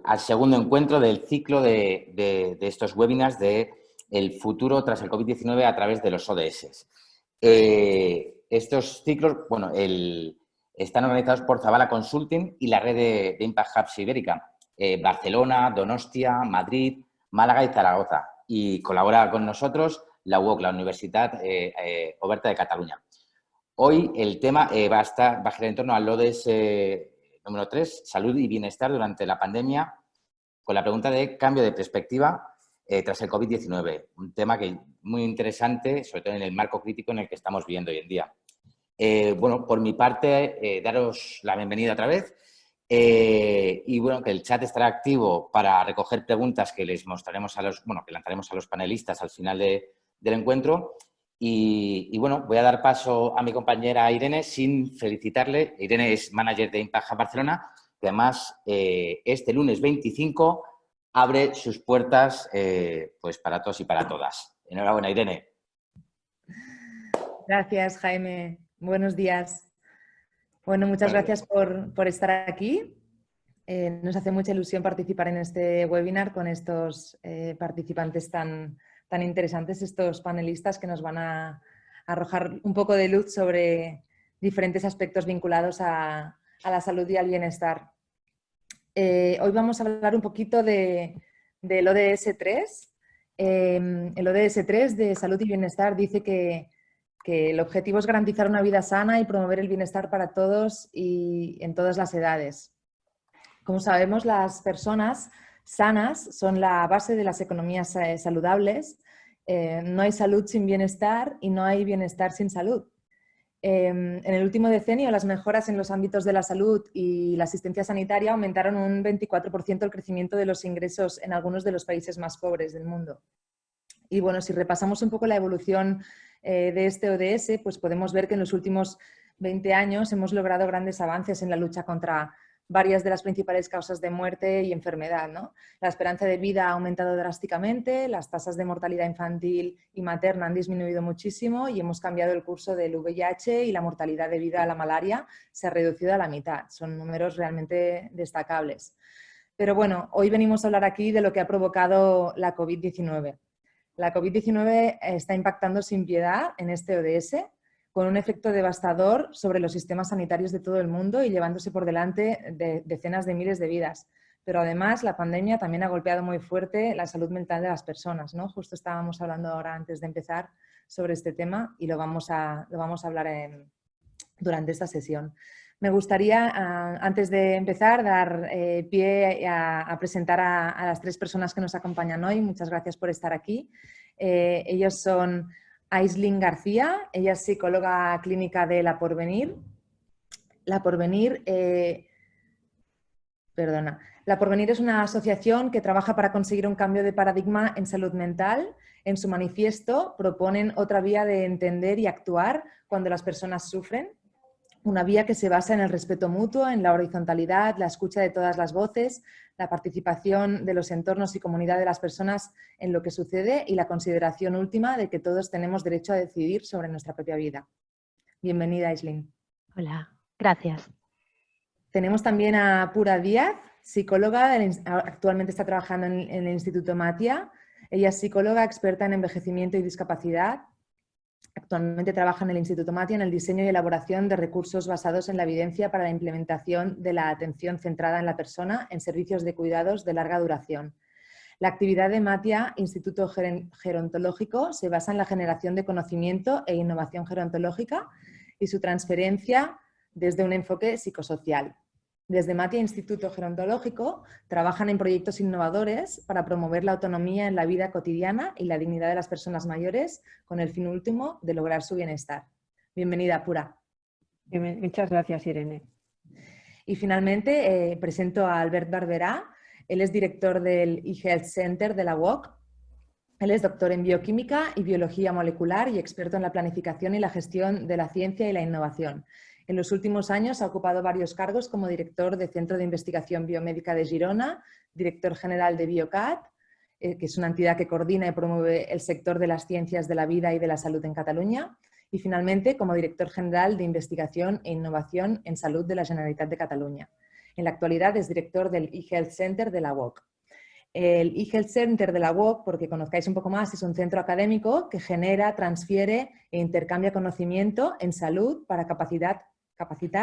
al segundo encuentro del ciclo de estos webinars de el futuro tras el COVID-19 a través de los ODS. Estos ciclos, bueno, están organizados por Zabala Consulting y la red de Impact Hubs Ibérica, Barcelona, Donostia, Madrid, Málaga y Zaragoza. Y colabora con nosotros la UOC, la Universitat Oberta de Cataluña. Hoy el tema va a girar en torno al ODS número 3, salud y bienestar durante la pandemia, con la pregunta de cambio de perspectiva tras el COVID-19. Un tema que muy interesante, sobre todo en el marco crítico en el que estamos viviendo hoy en día. Bueno, por mi parte, daros la bienvenida otra vez. Y bueno, que el chat estará activo para recoger preguntas que les mostraremos que lanzaremos a los panelistas al final del encuentro. Y bueno, voy a dar paso a mi compañera Irene sin felicitarle. Irene es manager de Impact Hub Barcelona, que además este lunes 25 abre sus puertas pues para todos y para todas. Enhorabuena, Irene. Gracias, Jaime. Buenos días. Bueno, muchas gracias por estar aquí. Nos hace mucha ilusión participar en este webinar con estos participantes tan interesantes, estos panelistas que nos van a arrojar un poco de luz sobre diferentes aspectos vinculados a la salud y al bienestar. Hoy vamos a hablar un poquito del ODS 3. El ODS 3 de salud y bienestar dice que el objetivo es garantizar una vida sana y promover el bienestar para todos y en todas las edades. Como sabemos, las personas sanas son la base de las economías saludables. No hay salud sin bienestar y no hay bienestar sin salud. En el último decenio, las mejoras en los ámbitos de la salud y la asistencia sanitaria aumentaron un 24% el crecimiento de los ingresos en algunos de los países más pobres del mundo. Y bueno, si repasamos un poco la evolución de este ODS, pues podemos ver que en los últimos 20 años hemos logrado grandes avances en la lucha contra varias de las principales causas de muerte y enfermedad, ¿no? La esperanza de vida ha aumentado drásticamente, las tasas de mortalidad infantil y materna han disminuido muchísimo y hemos cambiado el curso del VIH y la mortalidad debido a la malaria se ha reducido a la mitad. Son números realmente destacables. Pero bueno, hoy venimos a hablar aquí de lo que ha provocado la COVID-19. La COVID-19 está impactando sin piedad en este ODS, con un efecto devastador sobre los sistemas sanitarios de todo el mundo y llevándose por delante de decenas de miles de vidas. Pero además la pandemia también ha golpeado muy fuerte la salud mental de las personas, ¿no? Justo estábamos hablando ahora antes de empezar sobre este tema y lo vamos a hablar durante esta sesión. Me gustaría, antes de empezar, dar pie a presentar a las tres personas que nos acompañan hoy. Muchas gracias por estar aquí. Ellos son Aisling García, ella es psicóloga clínica de La Porvenir. La Porvenir es una asociación que trabaja para conseguir un cambio de paradigma en salud mental. En su manifiesto proponen otra vía de entender y actuar cuando las personas sufren. Una vía que se basa en el respeto mutuo, en la horizontalidad, la escucha de todas las voces, la participación de los entornos y comunidad de las personas en lo que sucede y la consideración última de que todos tenemos derecho a decidir sobre nuestra propia vida. Bienvenida, Aisling. Hola, gracias. Tenemos también a Pura Díaz, psicóloga, actualmente está trabajando en el Instituto Matia. Ella es psicóloga experta en envejecimiento y discapacidad. Actualmente trabaja en el Instituto Matia en el diseño y elaboración de recursos basados en la evidencia para la implementación de la atención centrada en la persona en servicios de cuidados de larga duración. La actividad de Matia, Instituto Gerontológico, se basa en la generación de conocimiento e innovación gerontológica y su transferencia desde un enfoque psicosocial. Desde Matia Instituto Gerontológico trabajan en proyectos innovadores para promover la autonomía en la vida cotidiana y la dignidad de las personas mayores con el fin último de lograr su bienestar. Bienvenida, Pura. Muchas gracias, Irene. Y finalmente presento a Albert Barberá. Él es director del eHealth Center de la UOC. Él es doctor en bioquímica y biología molecular y experto en la planificación y la gestión de la ciencia y la innovación. En los últimos años ha ocupado varios cargos como director del Centro de Investigación Biomédica de Girona, director general de Biocat, que es una entidad que coordina y promueve el sector de las ciencias de la vida y de la salud en Cataluña, y finalmente como director general de Investigación e Innovación en Salud de la Generalitat de Cataluña. En la actualidad es director del eHealth Center de la UOC. El eHealth Center de la UOC, porque conozcáis un poco más, es un centro académico que genera, transfiere e intercambia conocimiento en salud para capacitar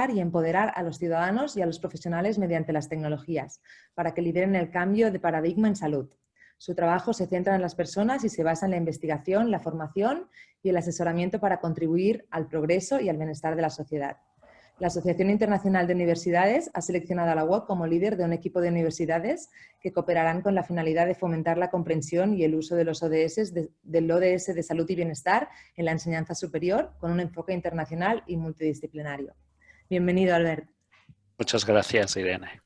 y empoderar a los ciudadanos y a los profesionales mediante las tecnologías, para que lideren el cambio de paradigma en salud. Su trabajo se centra en las personas y se basa en la investigación, la formación y el asesoramiento para contribuir al progreso y al bienestar de la sociedad. La Asociación Internacional de Universidades ha seleccionado a la UOC como líder de un equipo de universidades que cooperarán con la finalidad de fomentar la comprensión y el uso de los ODS, del ODS de salud y bienestar en la enseñanza superior con un enfoque internacional y multidisciplinario. Bienvenido, Albert. Muchas gracias, Irene.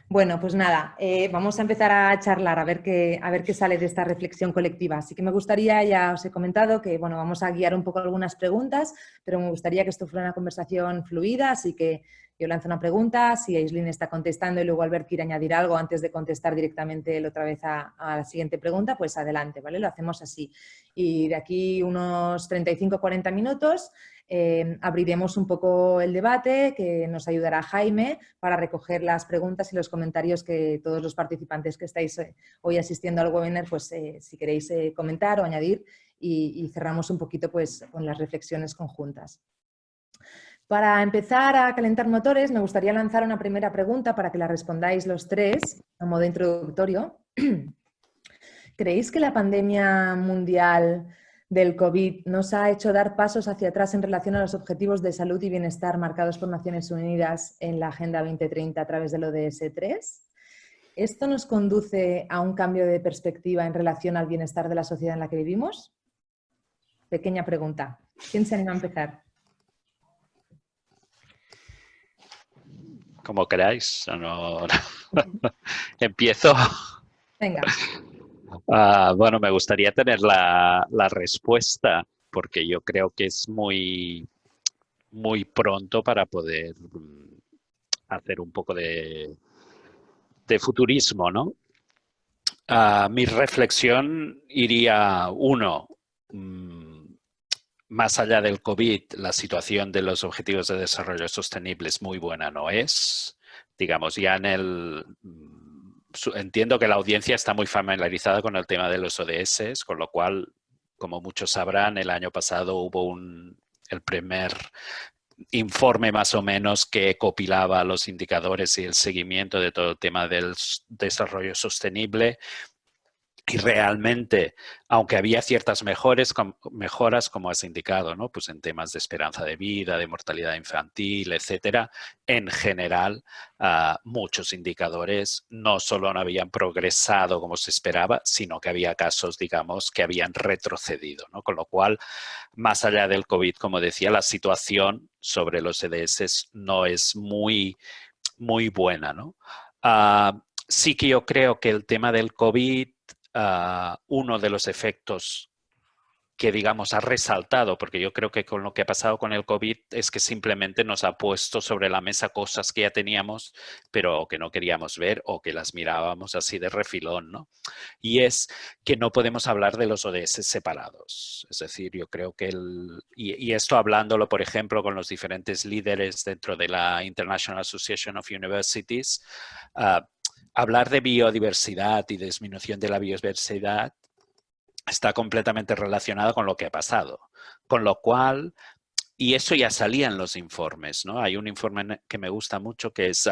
Bueno, pues nada, vamos a empezar a charlar, a ver qué sale de esta reflexión colectiva. Así que me gustaría, ya os he comentado, que bueno, vamos a guiar un poco algunas preguntas, pero me gustaría que esto fuera una conversación fluida, así que yo lanzo una pregunta, si Aislinn está contestando y luego Albert quiere añadir algo antes de contestar directamente él otra vez a la siguiente pregunta, pues adelante, ¿vale? Lo hacemos así. Y de aquí unos 35-40 minutos abriremos un poco el debate, que nos ayudará Jaime para recoger las preguntas y los comentarios que todos los participantes que estáis hoy asistiendo al webinar, pues si queréis comentar o añadir, y cerramos un poquito pues con las reflexiones conjuntas. Para empezar a calentar motores, me gustaría lanzar una primera pregunta para que la respondáis los tres a modo introductorio. ¿Creéis que la pandemia mundial del COVID nos ha hecho dar pasos hacia atrás en relación a los objetivos de salud y bienestar marcados por Naciones Unidas en la Agenda 2030 a través del ODS 3? ¿Esto nos conduce a un cambio de perspectiva en relación al bienestar de la sociedad en la que vivimos? Pequeña pregunta. ¿Quién se anima a empezar? Como queráis. Empiezo. Venga. Bueno, me gustaría tener la respuesta, porque yo creo que es muy pronto para poder hacer un poco de futurismo, ¿no? Mi reflexión iría, más allá del COVID, la situación de los Objetivos de Desarrollo Sostenible es muy buena, ¿no es? Digamos, ya entiendo que la audiencia está muy familiarizada con el tema de los ODS, con lo cual, como muchos sabrán, el año pasado hubo el primer informe más o menos que copilaba los indicadores y el seguimiento de todo el tema del desarrollo sostenible. Y realmente, aunque había ciertas mejoras, como has indicado, ¿no? Pues en temas de esperanza de vida, de mortalidad infantil, etcétera, en general, muchos indicadores no solo no habían progresado como se esperaba, sino que había casos, digamos, que habían retrocedido, ¿no? Con lo cual, más allá del COVID, como decía, la situación sobre los ODS no es muy buena, ¿no? Sí que yo creo que el tema del COVID, uno de los efectos que, digamos, ha resaltado, porque yo creo que con lo que ha pasado con el COVID es que simplemente nos ha puesto sobre la mesa cosas que ya teníamos, pero que no queríamos ver o que las mirábamos así de refilón, ¿no? Y es que no podemos hablar de los ODS separados. Es decir, yo creo que y esto hablándolo, por ejemplo, con los diferentes líderes dentro de la International Association of Universities, hablar de biodiversidad y disminución de la biodiversidad está completamente relacionado con lo que ha pasado. Con lo cual, y eso ya salía en los informes, ¿no? Hay un informe que me gusta mucho que es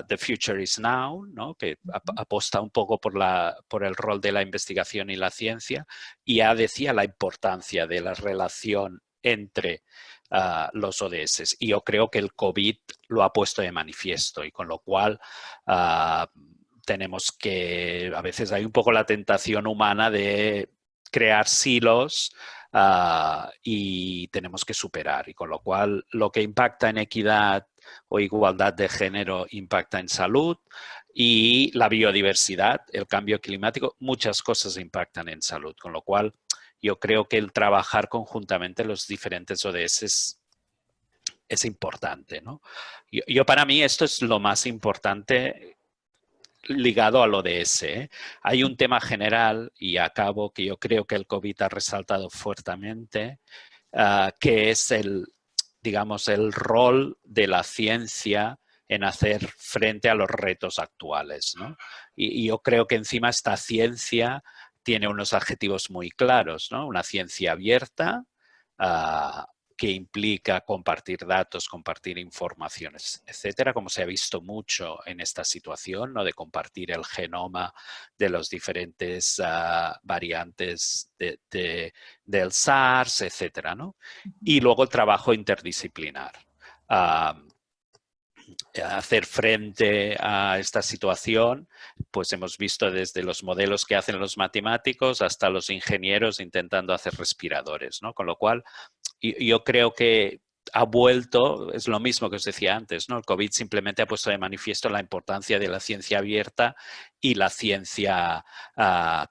The Future is Now, ¿no? Que aposta un poco por el rol de la investigación y la ciencia, y ya decía la importancia de la relación entre los ODS. Y yo creo que el COVID lo ha puesto de manifiesto, y con lo cual tenemos que, a veces hay un poco la tentación humana de crear silos y tenemos que superar. Y con lo cual, lo que impacta en equidad o igualdad de género impacta en salud, y la biodiversidad, el cambio climático, muchas cosas impactan en salud. Con lo cual, yo creo que el trabajar conjuntamente los diferentes ODS es importante, ¿no? Yo para mí esto es lo más importante ligado al ODS. Hay un tema general, y acabo, que yo creo que el COVID ha resaltado fuertemente, que es digamos, el rol de la ciencia en hacer frente a los retos actuales, ¿no? Y yo creo que encima esta ciencia tiene unos adjetivos muy claros, ¿no? Una ciencia abierta, que implica compartir datos, compartir informaciones, etcétera, como se ha visto mucho en esta situación, ¿no? De compartir el genoma de los diferentes variantes del SARS, etcétera, ¿no? Y luego el trabajo interdisciplinar. Hacer frente a esta situación, pues hemos visto desde los modelos que hacen los matemáticos hasta los ingenieros intentando hacer respiradores, ¿no? Con lo cual, yo creo que ha vuelto, es lo mismo que os decía antes, ¿no? El COVID simplemente ha puesto de manifiesto la importancia de la ciencia abierta y la ciencia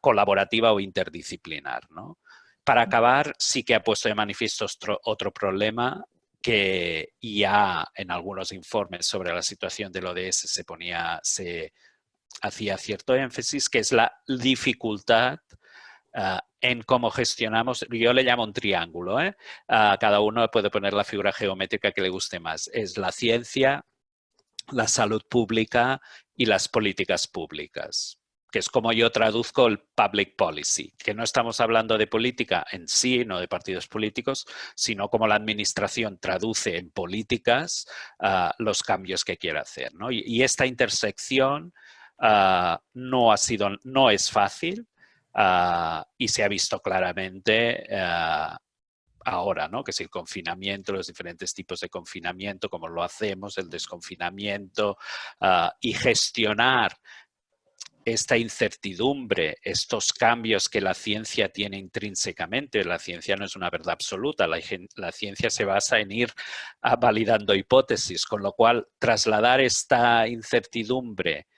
colaborativa o interdisciplinar, ¿no? Para acabar, sí que ha puesto de manifiesto otro problema que ya en algunos informes sobre la situación del ODS se hacía cierto énfasis, que es la dificultad en cómo gestionamos, yo le llamo un triángulo, cada uno puede poner la figura geométrica que le guste más, es la ciencia, la salud pública y las políticas públicas, que es como yo traduzco el public policy, que no estamos hablando de política en sí, no de partidos políticos, sino como la administración traduce en políticas los cambios que quiere hacer, ¿no? Y esta intersección no es fácil y se ha visto claramente ahora, ¿no? Que es el confinamiento, los diferentes tipos de confinamiento, cómo lo hacemos, el desconfinamiento y gestionar esta incertidumbre, estos cambios que la ciencia tiene intrínsecamente. La ciencia no es una verdad absoluta, la ciencia se basa en ir validando hipótesis, con lo cual trasladar esta incertidumbre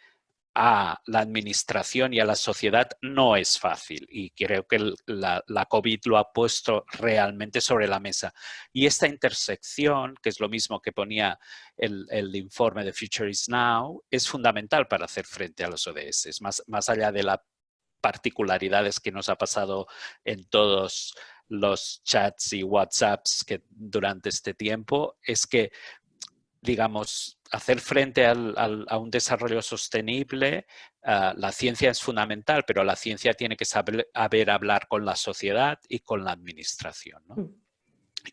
a la administración y a la sociedad no es fácil, y creo que la COVID lo ha puesto realmente sobre la mesa. Y esta intersección, que es lo mismo que ponía el informe de Future is Now, es fundamental para hacer frente a los ODS, más allá de las particularidades que nos ha pasado en todos los chats y WhatsApps que durante este tiempo, es que, digamos, hacer frente a un desarrollo sostenible, la ciencia es fundamental, pero la ciencia tiene que saber hablar con la sociedad y con la administración, ¿no?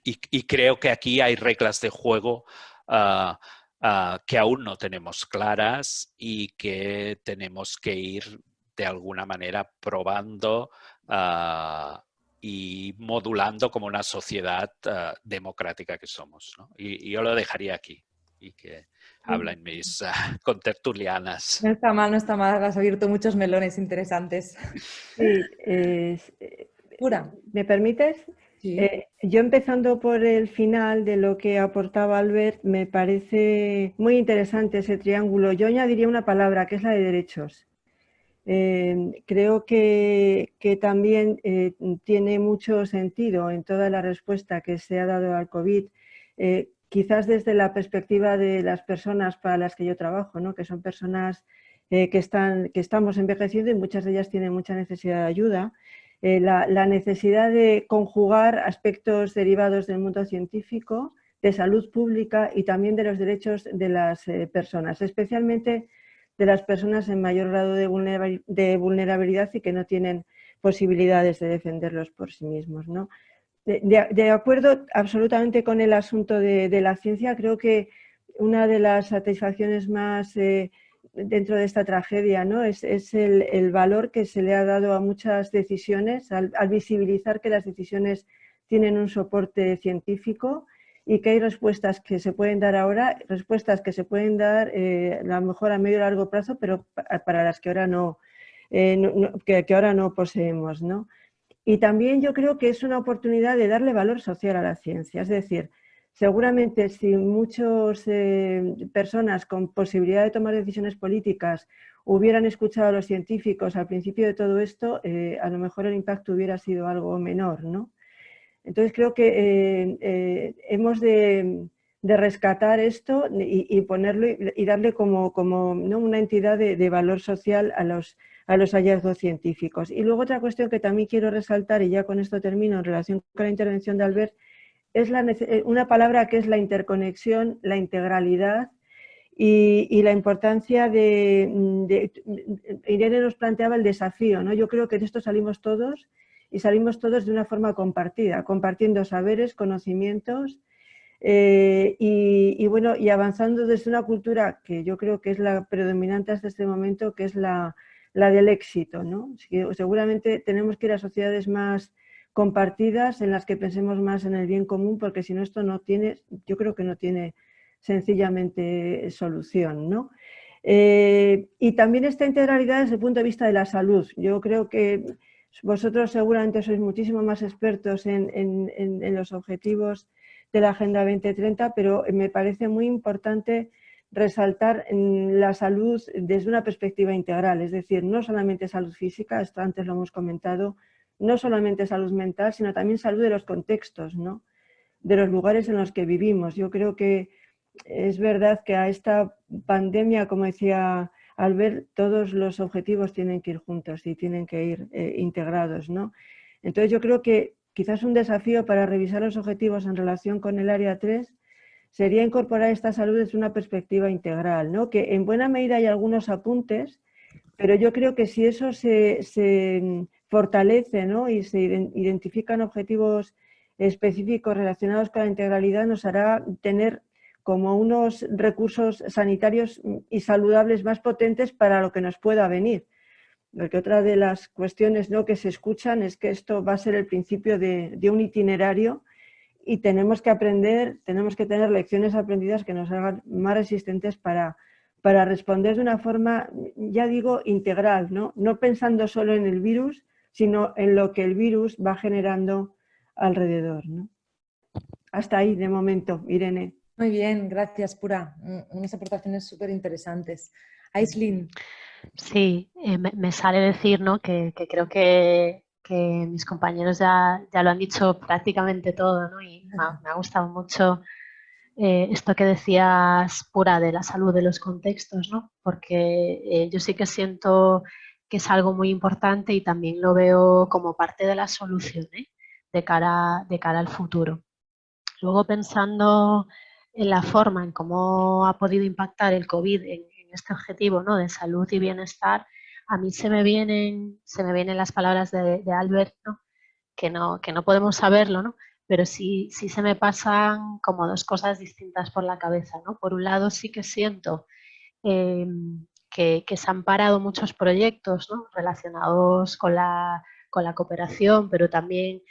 Y creo que aquí hay reglas de juego que aún no tenemos claras y que tenemos que ir de alguna manera probando y modulando como una sociedad democrática que somos, ¿no? Y yo lo dejaría aquí y que hablen mis contertulianas. No está mal, has abierto muchos melones interesantes. Sí, Pura. ¿me permites? Sí. Yo, empezando por el final de lo que aportaba Albert, me parece muy interesante ese triángulo. Yo añadiría una palabra, que es la de derechos. Creo que también tiene mucho sentido en toda la respuesta que se ha dado al COVID, quizás desde la perspectiva de las personas para las que yo trabajo, ¿no? Que son personas que estamos envejeciendo y muchas de ellas tienen mucha necesidad de ayuda. La necesidad de conjugar aspectos derivados del mundo científico, de salud pública y también de los derechos de las personas, especialmente de las personas en mayor grado de vulnerabilidad y que no tienen posibilidades de defenderlos por sí mismos, ¿no? De acuerdo absolutamente con el asunto de la ciencia. Creo que una de las satisfacciones más dentro de esta tragedia, ¿no? es el valor que se le ha dado a muchas decisiones, al visibilizar que las decisiones tienen un soporte científico y que hay respuestas que se pueden dar ahora, respuestas que se pueden dar a lo mejor a medio y largo plazo, pero para las que ahora que ahora no poseemos, ¿no? Y también yo creo que es una oportunidad de darle valor social a la ciencia. Es decir, seguramente si muchas personas con posibilidad de tomar decisiones políticas hubieran escuchado a los científicos al principio de todo esto, a lo mejor el impacto hubiera sido algo menor, ¿no? Entonces creo que hemos de rescatar esto y ponerlo y darle como ¿no? una entidad de valor social a los hallazgos científicos. Y luego otra cuestión que también quiero resaltar, y ya con esto termino en relación con la intervención de Albert, es una palabra que es la interconexión, la integralidad y la importancia Irene nos planteaba el desafío, ¿no? Yo creo que de esto salimos todos y salimos todos de una forma compartida, compartiendo saberes, conocimientos y avanzando desde una cultura que yo creo que es la predominante hasta este momento, que es la del éxito, ¿no? Seguramente tenemos que ir a sociedades más compartidas en las que pensemos más en el bien común, porque si no esto no tiene, yo creo que no tiene sencillamente solución, ¿no? Y también esta integralidad desde el punto de vista de la salud. Yo creo que vosotros seguramente sois muchísimo más expertos en los objetivos de la Agenda 2030, pero me parece muy importante resaltar la salud desde una perspectiva integral, es decir, no solamente salud física, esto antes lo hemos comentado, no solamente salud mental, sino también salud de los contextos, ¿no? De los lugares en los que vivimos. Yo creo que es verdad que a esta pandemia, como decía Albert, todos los objetivos tienen que ir juntos y tienen que ir integrados, ¿no? Entonces yo creo que quizás un desafío para revisar los objetivos en relación con el área 3 sería incorporar esta salud desde una perspectiva integral, ¿no? Que en buena medida hay algunos apuntes, pero yo creo que si eso se fortalece, ¿no? Y se identifican objetivos específicos relacionados con la integralidad, nos hará tener como unos recursos sanitarios y saludables más potentes para lo que nos pueda venir. Porque otra de las cuestiones, ¿no?, que se escuchan es que esto va a ser el principio de un itinerario y tenemos que aprender, tenemos que tener lecciones aprendidas que nos hagan más resistentes para responder de una forma, ya digo, integral, ¿no? No pensando solo en el virus, sino en lo que el virus va generando alrededor, ¿no? Hasta ahí de momento, Irene. Muy bien, gracias, Pura. Unas aportaciones súper interesantes. Aislinn. Sí, me sale decir, ¿no?, que creo que mis compañeros ya lo han dicho prácticamente todo, ¿no? Y me ha gustado mucho esto que decías, Pura, de la salud de los contextos, ¿no? Porque yo sí que siento que es algo muy importante y también lo veo como parte de la solución, ¿eh?, de cara al futuro. Luego, pensando en la forma en cómo ha podido impactar el COVID en este objetivo, ¿no?, de salud y bienestar, a mí se me vienen las palabras de Albert, ¿no?, que no podemos saberlo, ¿no?, pero sí se me pasan como dos cosas distintas por la cabeza, ¿no? Por un lado, sí que siento que se han parado muchos proyectos, ¿no?, relacionados con la cooperación, pero también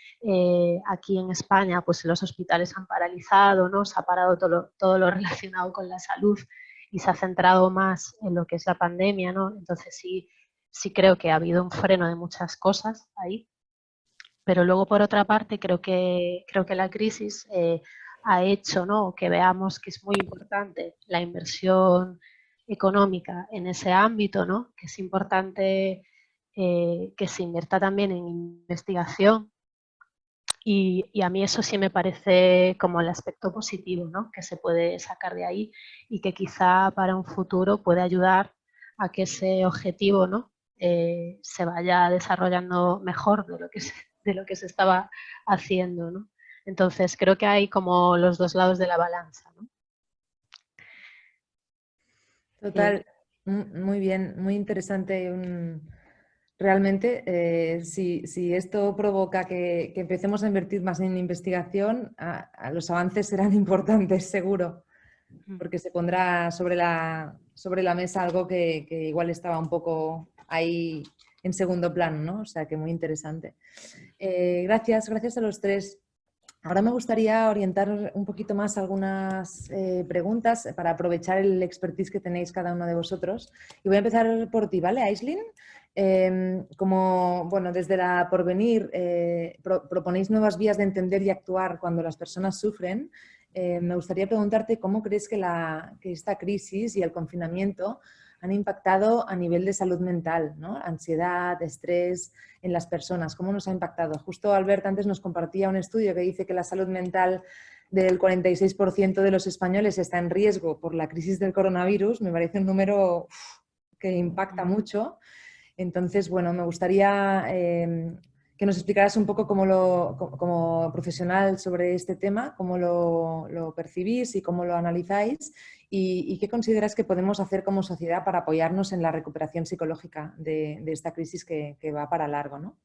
aquí en España pues los hospitales han paralizado, ¿no? Se ha parado todo lo relacionado con la salud y se ha centrado más en lo que es la pandemia, ¿no? Entonces sí creo que ha habido un freno de muchas cosas ahí, pero luego por otra parte creo que la crisis ha hecho, ¿no?, que veamos que es muy importante la inversión económica en ese ámbito, ¿no?, que es importante que se invierta también en investigación y a mí eso sí me parece como el aspecto positivo, ¿no?, que se puede sacar de ahí y que quizá para un futuro puede ayudar a que ese objetivo, ¿no?, se vaya desarrollando mejor de lo que se estaba haciendo, ¿no? Entonces creo que hay como los dos lados de la balanza, ¿no? Total, muy bien, muy interesante. Realmente, si esto provoca que empecemos a invertir más en investigación, a los avances serán importantes, seguro, porque se pondrá sobre la mesa algo que igual estaba un poco ahí en segundo plano, ¿no? O sea que muy interesante. Gracias a los tres. Ahora me gustaría orientar un poquito más algunas preguntas para aprovechar el expertise que tenéis cada uno de vosotros. Y voy a empezar por ti, ¿vale, Aislinn? Como, bueno, desde la Porvenir proponéis nuevas vías de entender y actuar cuando las personas sufren, me gustaría preguntarte cómo crees que esta crisis y el confinamiento han impactado a nivel de salud mental, ¿no? Ansiedad, estrés en las personas, ¿cómo nos ha impactado? Justo Albert antes nos compartía un estudio que dice que la salud mental del 46% de los españoles está en riesgo por la crisis del coronavirus. Me parece un número que impacta mucho. Entonces, bueno, me gustaría que nos explicaras un poco como profesional sobre este tema, cómo lo percibís y cómo lo analizáis y qué consideras que podemos hacer como sociedad para apoyarnos en la recuperación psicológica de esta crisis que va para largo, ¿no?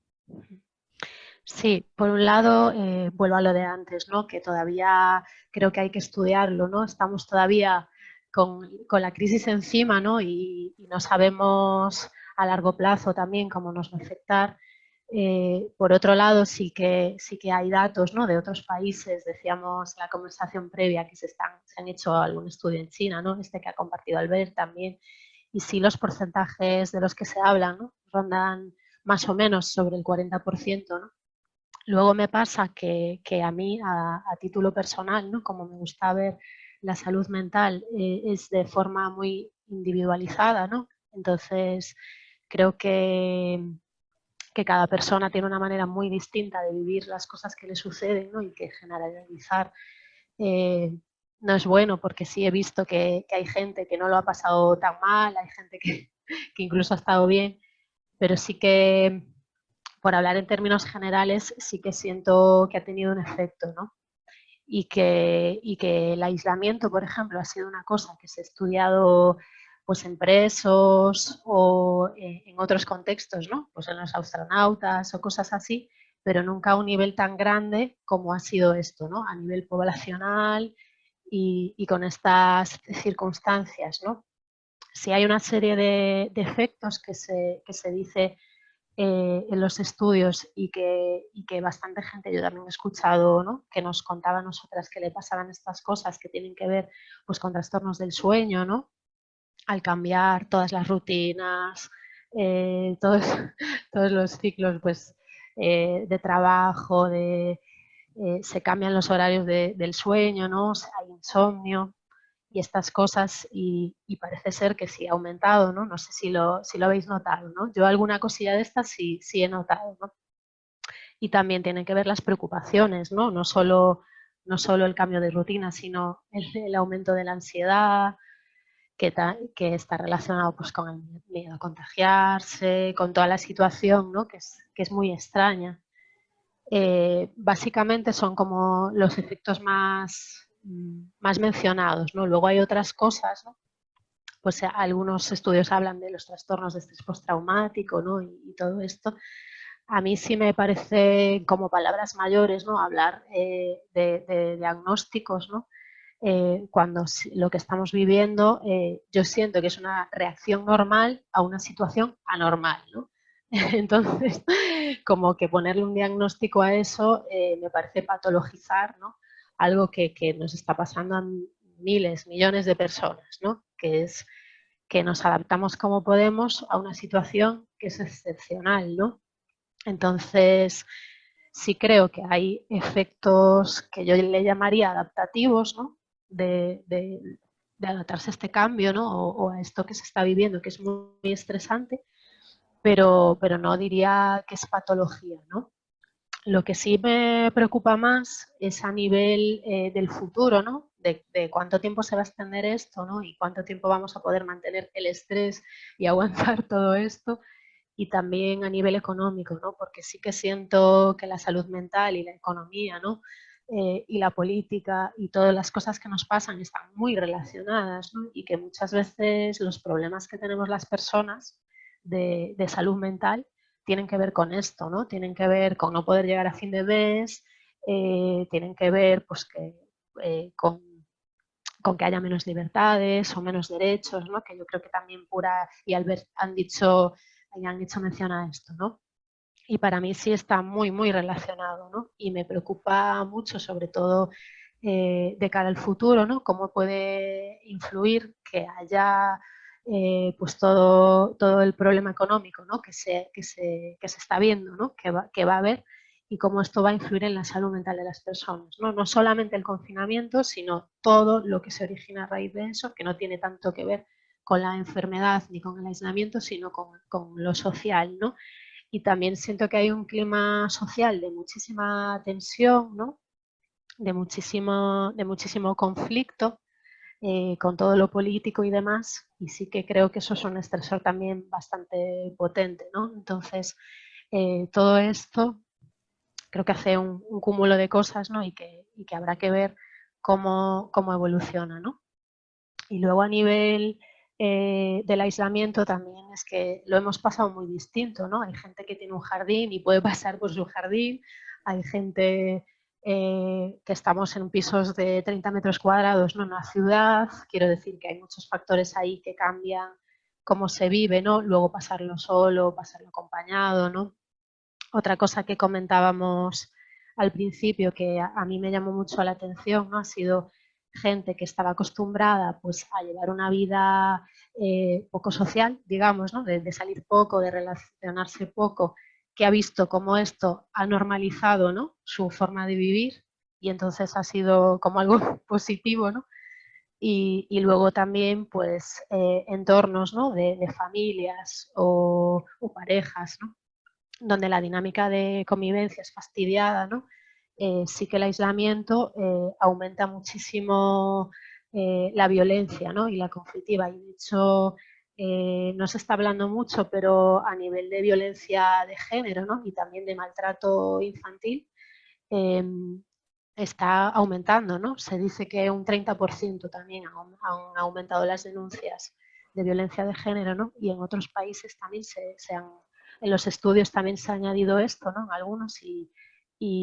Sí, por un lado, vuelvo a lo de antes, ¿no? Que todavía creo que hay que estudiarlo, ¿no? Estamos todavía con la crisis encima, ¿no? Y no sabemos a largo plazo también cómo nos va a afectar. Por otro lado, sí que hay datos, ¿no? De otros países. Decíamos en la conversación previa que se han hecho algún estudio en China, ¿no? Este que ha compartido Albert también. Y sí, los porcentajes de los que se hablan, ¿no? Rondan más o menos sobre el 40%, ¿no? Luego me pasa que a mí, a título personal, ¿no? Como me gusta ver la salud mental, es de forma muy individualizada, ¿no? Entonces, creo que cada persona tiene una manera muy distinta de vivir las cosas que le suceden, ¿no? Y que generalizar no es bueno, porque sí he visto que hay gente que no lo ha pasado tan mal, hay gente que incluso ha estado bien, pero sí que, por hablar en términos generales, sí que siento que ha tenido un efecto, ¿no? Y que el aislamiento, por ejemplo, ha sido una cosa que se ha estudiado pues en presos o en otros contextos, ¿no? Pues en los astronautas o cosas así, pero nunca a un nivel tan grande como ha sido esto, ¿no? A nivel poblacional y con estas circunstancias, ¿no? Sí hay una serie de efectos que se dice en los estudios y que bastante gente, yo también he escuchado, ¿no? Que nos contaba a nosotras que le pasaban estas cosas que tienen que ver pues, con trastornos del sueño, ¿no? Al cambiar todas las rutinas, todos, todos los ciclos pues, de trabajo, se cambian los horarios del sueño, ¿no? O sea, hay insomnio y estas cosas y parece ser que sí ha aumentado, ¿no? No sé si lo habéis notado, ¿no? Yo alguna cosilla de estas sí he notado, ¿no? Y también tienen que ver las preocupaciones, ¿no? No solo el cambio de rutina, sino el aumento de la ansiedad, que está relacionado pues, con el miedo a contagiarse, con toda la situación, ¿no? que es muy extraña. Básicamente son como los efectos más mencionados, ¿no? Luego hay otras cosas, ¿no? Pues algunos estudios hablan de los trastornos de estrés postraumático, ¿no? y todo esto. A mí sí me parece como palabras mayores, ¿no? Hablar de diagnósticos, ¿no? Cuando lo que estamos viviendo, yo siento que es una reacción normal a una situación anormal, ¿no? Entonces, como que ponerle un diagnóstico a eso me parece patologizar, ¿no? Algo que nos está pasando a miles, millones de personas, ¿no? Que es que nos adaptamos como podemos a una situación que es excepcional, ¿no? Entonces, sí creo que hay efectos que yo le llamaría adaptativos, ¿no? De adaptarse a este cambio, ¿no? O a esto que se está viviendo, que es muy estresante, pero no diría que es patología, ¿no? Lo que sí me preocupa más es a nivel del futuro, ¿no? De cuánto tiempo se va a extender esto, ¿no? Y cuánto tiempo vamos a poder mantener el estrés y aguantar todo esto. Y también a nivel económico, ¿no? Porque sí que siento que la salud mental y la economía, ¿no? Y la política y todas las cosas que nos pasan están muy relacionadas, ¿no? Y que muchas veces los problemas que tenemos las personas de salud mental tienen que ver con esto, ¿no? Tienen que ver con no poder llegar a fin de mes, tienen que ver pues, con que haya menos libertades o menos derechos, ¿no? Que yo creo que también Pura y Albert han hecho mención a esto, ¿no? Y para mí sí está muy, muy relacionado, ¿no? Y me preocupa mucho, sobre todo de cara al futuro, ¿no? Cómo puede influir que haya pues todo el problema económico, ¿no? que se está viendo, ¿no? que va a haber, y cómo esto va a influir en la salud mental de las personas, ¿no? No solamente el confinamiento, sino todo lo que se origina a raíz de eso, que no tiene tanto que ver con la enfermedad ni con el aislamiento, sino con lo social, ¿no? Y también siento que hay un clima social de muchísima tensión, ¿no? de muchísimo conflicto con todo lo político y demás, y sí que creo que eso es un estresor también bastante potente, ¿no? Entonces, todo esto creo que hace un cúmulo de cosas, ¿no? y que habrá que ver cómo evoluciona, ¿no? Y luego a nivel del aislamiento también es que lo hemos pasado muy distinto, ¿no? Hay gente que tiene un jardín y puede pasar por su jardín, hay gente que estamos en pisos de 30 metros cuadrados, ¿no? En una ciudad, quiero decir que hay muchos factores ahí que cambian cómo se vive, ¿no? Luego pasarlo solo, pasarlo acompañado, ¿no? Otra cosa que comentábamos al principio que a mí me llamó mucho la atención, ¿no? Ha sido gente que estaba acostumbrada pues, a llevar una vida poco social, digamos, ¿no? de salir poco, de relacionarse poco, que ha visto cómo esto ha normalizado, ¿no? Su forma de vivir y entonces ha sido como algo positivo, ¿no? Y luego también pues entornos, ¿no? de familias o parejas, ¿no? Donde la dinámica de convivencia es fastidiada, ¿no? Sí que el aislamiento aumenta muchísimo la violencia, ¿no? Y la conflictiva. Y de hecho, no se está hablando mucho, pero a nivel de violencia de género, ¿no? Y también de maltrato infantil, está aumentando, ¿no? Se dice que un 30% también han aumentado las denuncias de violencia de género, ¿no? Y en otros países también en los estudios también se ha añadido esto, ¿no? En algunos y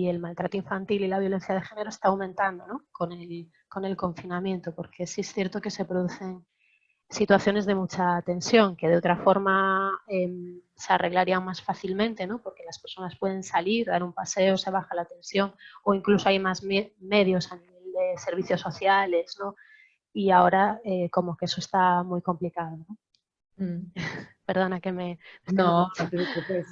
el maltrato infantil y la violencia de género está aumentando, ¿no? Con el confinamiento, porque sí es cierto que se producen situaciones de mucha tensión que de otra forma se arreglarían más fácilmente, ¿no? Porque las personas pueden salir, dar un paseo, se baja la tensión o incluso hay más medios a nivel de servicios sociales, ¿no? Y ahora como que eso está muy complicado, ¿no? Perdona que me... No, no te preocupes.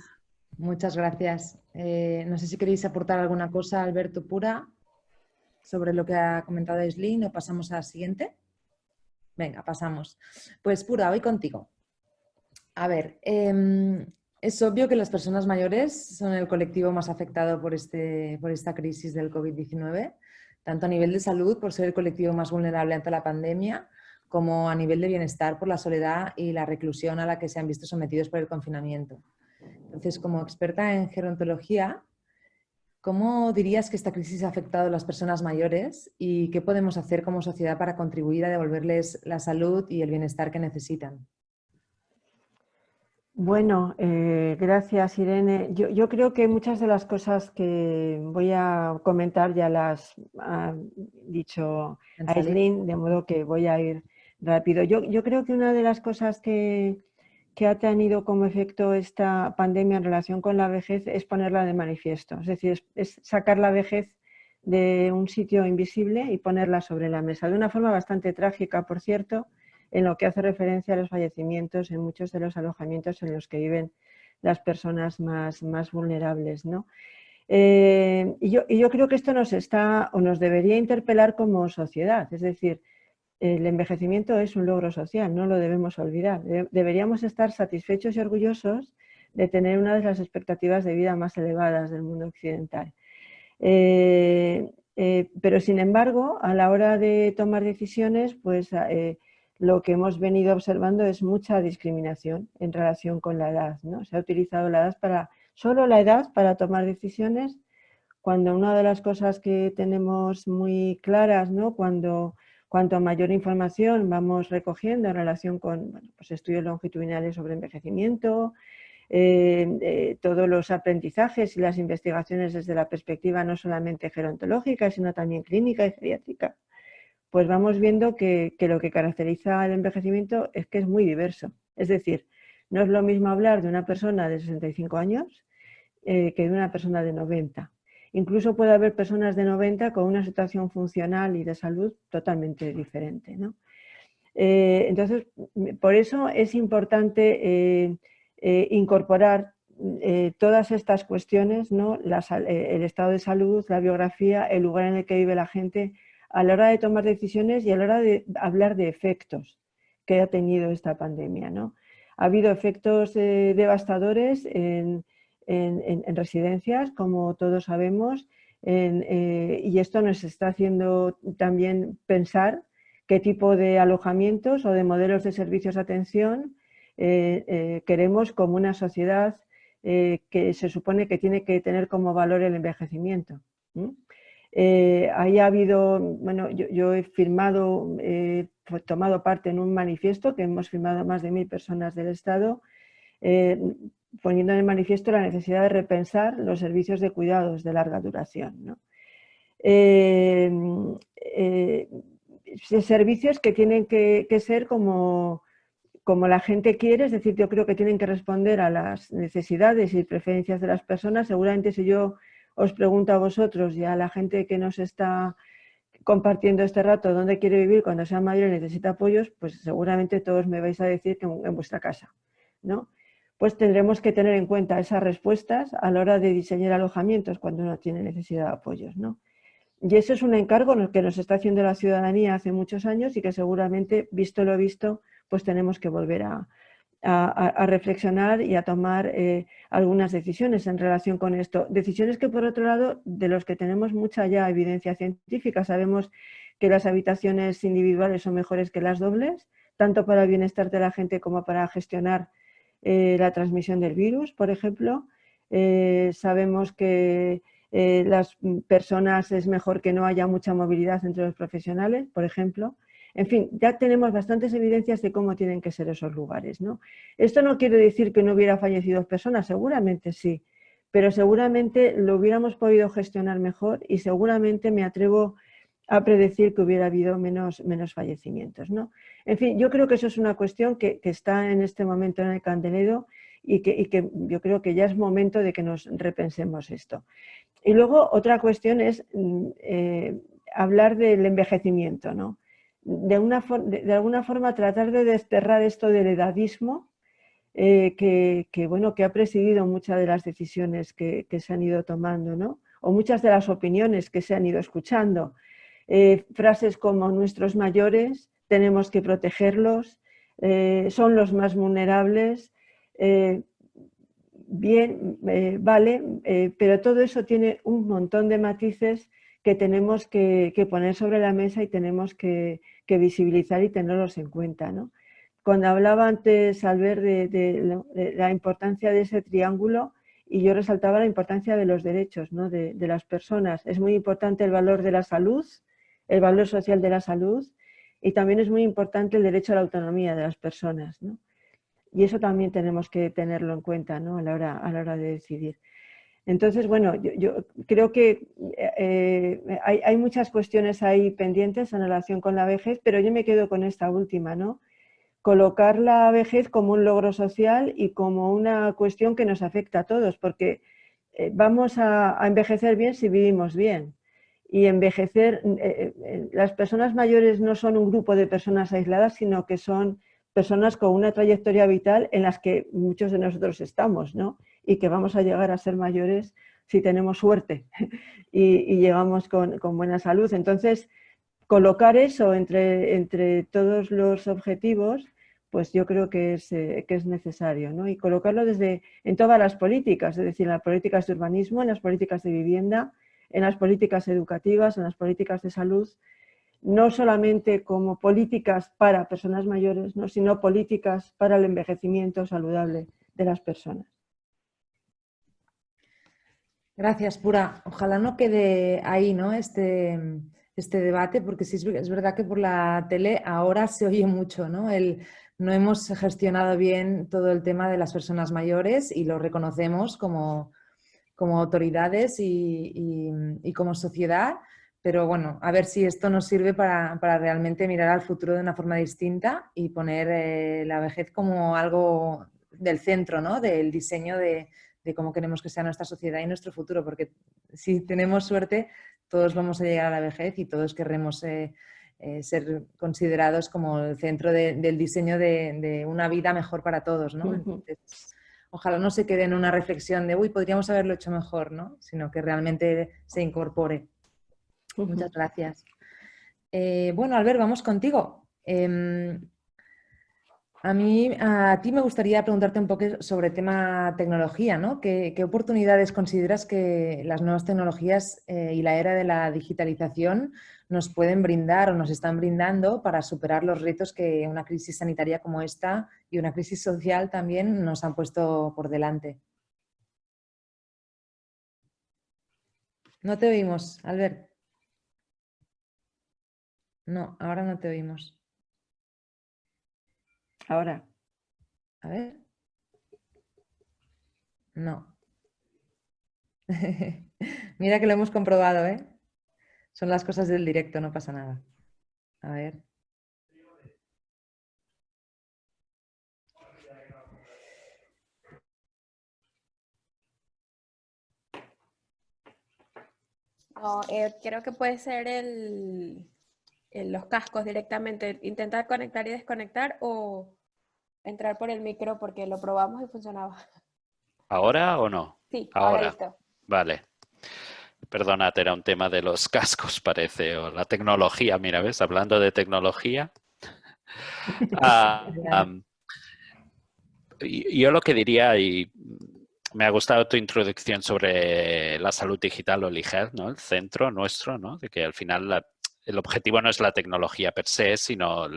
Muchas gracias. No sé si queréis aportar alguna cosa, Alberto Pura, sobre lo que ha comentado Aislinn o pasamos a la siguiente. Venga, pasamos. Pues Pura, hoy contigo. A ver, es obvio que las personas mayores son el colectivo más afectado por esta crisis del COVID-19, tanto a nivel de salud, por ser el colectivo más vulnerable ante la pandemia, como a nivel de bienestar por la soledad y la reclusión a la que se han visto sometidos por el confinamiento. Entonces, como experta en gerontología, ¿cómo dirías que esta crisis ha afectado a las personas mayores y qué podemos hacer como sociedad para contribuir a devolverles la salud y el bienestar que necesitan? Bueno, gracias Irene. Yo creo que muchas de las cosas que voy a comentar ya las ha dicho Aislinn, de modo que voy a ir rápido. Yo creo que una de las cosas que ha tenido como efecto esta pandemia en relación con la vejez es ponerla de manifiesto. Es decir, es sacar la vejez de un sitio invisible y ponerla sobre la mesa. De una forma bastante trágica, por cierto, en lo que hace referencia a los fallecimientos en muchos de los alojamientos en los que viven las personas más vulnerables, ¿no? Y yo creo que esto nos debería interpelar como sociedad, es decir, el envejecimiento es un logro social, no lo debemos olvidar. Deberíamos estar satisfechos y orgullosos de tener una de las expectativas de vida más elevadas del mundo occidental. Pero sin embargo, a la hora de tomar decisiones, pues lo que hemos venido observando es mucha discriminación en relación con la edad, ¿no? Se ha utilizado solo la edad para tomar decisiones, cuando una de las cosas que tenemos muy claras, ¿no? Cuanto mayor información vamos recogiendo en relación con pues estudios longitudinales sobre envejecimiento, todos los aprendizajes y las investigaciones desde la perspectiva no solamente gerontológica, sino también clínica y geriátrica, pues vamos viendo que lo que caracteriza el envejecimiento es que es muy diverso. Es decir, no es lo mismo hablar de una persona de 65 años que de una persona de 90. Incluso puede haber personas de 90 con una situación funcional y de salud totalmente diferente, ¿no? Entonces, por eso es importante incorporar todas estas cuestiones, ¿no? El estado de salud, la biografía, el lugar en el que vive la gente, a la hora de tomar decisiones y a la hora de hablar de efectos que ha tenido esta pandemia, ¿no? Ha habido efectos devastadores en residencias, como todos sabemos, y esto nos está haciendo también pensar qué tipo de alojamientos o de modelos de servicios de atención queremos como una sociedad que se supone que tiene que tener como valor el envejecimiento. Ahí ha habido, bueno, yo he firmado, tomado parte en un manifiesto que hemos firmado más de 1000 personas del Estado, poniendo en el manifiesto la necesidad de repensar los servicios de cuidados de larga duración, ¿no? Servicios que tienen que ser como la gente quiere, es decir, yo creo que tienen que responder a las necesidades y preferencias de las personas. Seguramente si yo os pregunto a vosotros y a la gente que nos está compartiendo este rato dónde quiere vivir cuando sea mayor y necesita apoyos, pues seguramente todos me vais a decir que en vuestra casa, ¿no? Pues tendremos que tener en cuenta esas respuestas a la hora de diseñar alojamientos cuando uno tiene necesidad de apoyos, ¿no? Y eso es un encargo que nos está haciendo la ciudadanía hace muchos años y que seguramente, visto lo visto, pues tenemos que volver a reflexionar y a tomar algunas decisiones en relación con esto. Decisiones que, por otro lado, de los que tenemos mucha ya evidencia científica, sabemos que las habitaciones individuales son mejores que las dobles, tanto para el bienestar de la gente como para gestionar la transmisión del virus, por ejemplo. Sabemos que las personas es mejor que no haya mucha movilidad entre los profesionales, por ejemplo. En fin, ya tenemos bastantes evidencias de cómo tienen que ser esos lugares, ¿no? Esto no quiere decir que no hubiera fallecido personas, seguramente sí, pero seguramente lo hubiéramos podido gestionar mejor y seguramente me atrevo a predecir que hubiera habido menos fallecimientos, ¿no? En fin, yo creo que eso es una cuestión que está en este momento en el candelero y que yo creo que ya es momento de que nos repensemos esto. Y luego otra cuestión es hablar del envejecimiento, ¿no? De alguna forma tratar de desterrar esto del edadismo que ha presidido muchas de las decisiones que se han ido tomando, ¿no? O muchas de las opiniones que se han ido escuchando. Frases como nuestros mayores, tenemos que protegerlos, son los más vulnerables, vale, pero todo eso tiene un montón de matices que tenemos que poner sobre la mesa y tenemos que visibilizar y tenerlos en cuenta, ¿no? Cuando hablaba antes, Albert, de la importancia de ese triángulo, y yo resaltaba la importancia de los derechos, ¿no? de las personas. Es muy importante el valor de la salud, el valor social de la salud, y también es muy importante el derecho a la autonomía de las personas, ¿no? Y eso también tenemos que tenerlo en cuenta, ¿no? a la hora de decidir. Entonces, bueno, yo creo que hay muchas cuestiones ahí pendientes en relación con la vejez, pero yo me quedo con esta última, ¿no? Colocar la vejez como un logro social y como una cuestión que nos afecta a todos, porque vamos a envejecer bien si vivimos bien. Y envejecer, las personas mayores no son un grupo de personas aisladas, sino que son personas con una trayectoria vital en las que muchos de nosotros estamos, ¿no? Y que vamos a llegar a ser mayores si tenemos suerte y llegamos con buena salud. Entonces, colocar eso entre todos los objetivos, pues yo creo que es necesario, ¿no? Y colocarlo en todas las políticas, es decir, en las políticas de urbanismo, en las políticas de vivienda, en las políticas educativas, en las políticas de salud, no solamente como políticas para personas mayores, ¿no? Sino políticas para el envejecimiento saludable de las personas. Gracias, Pura. Ojalá no quede ahí, ¿no? este debate, porque sí es verdad que por la tele ahora se oye mucho, ¿no? No hemos gestionado bien todo el tema de las personas mayores y lo reconocemos como autoridades y como sociedad, pero bueno, a ver si esto nos sirve para realmente mirar al futuro de una forma distinta y poner la vejez como algo del centro, ¿no? Del diseño de cómo queremos que sea nuestra sociedad y nuestro futuro, porque si tenemos suerte, todos vamos a llegar a la vejez y todos querremos ser considerados como el centro del diseño de una vida mejor para todos, ¿no? Entonces, ojalá no se quede en una reflexión de, uy, podríamos haberlo hecho mejor, ¿no? Sino que realmente se incorpore. Muchas gracias. Bueno, Albert, vamos contigo. A ti me gustaría preguntarte un poco sobre el tema tecnología, ¿no? ¿Qué oportunidades consideras que las nuevas tecnologías y la era de la digitalización nos pueden brindar o nos están brindando para superar los retos que una crisis sanitaria como esta y una crisis social también nos han puesto por delante? No te oímos, Albert. No, ahora no te oímos. Ahora. A ver. No. Mira que lo hemos comprobado, ¿eh? Son las cosas del directo, no pasa nada. A ver. No, creo que puede ser los cascos directamente. Intentar conectar y desconectar o entrar por el micro porque lo probamos y funcionaba. ¿Ahora o no? Sí, ahora Ahora. listo. Vale. Perdonad, era un tema de los cascos, parece, o la tecnología. Mira, ¿ves? Hablando de tecnología. Yo lo que diría, y me ha gustado tu introducción sobre la salud digital o el e-health, ¿no? El centro nuestro, ¿no? De que al final el objetivo no es la tecnología per se, sino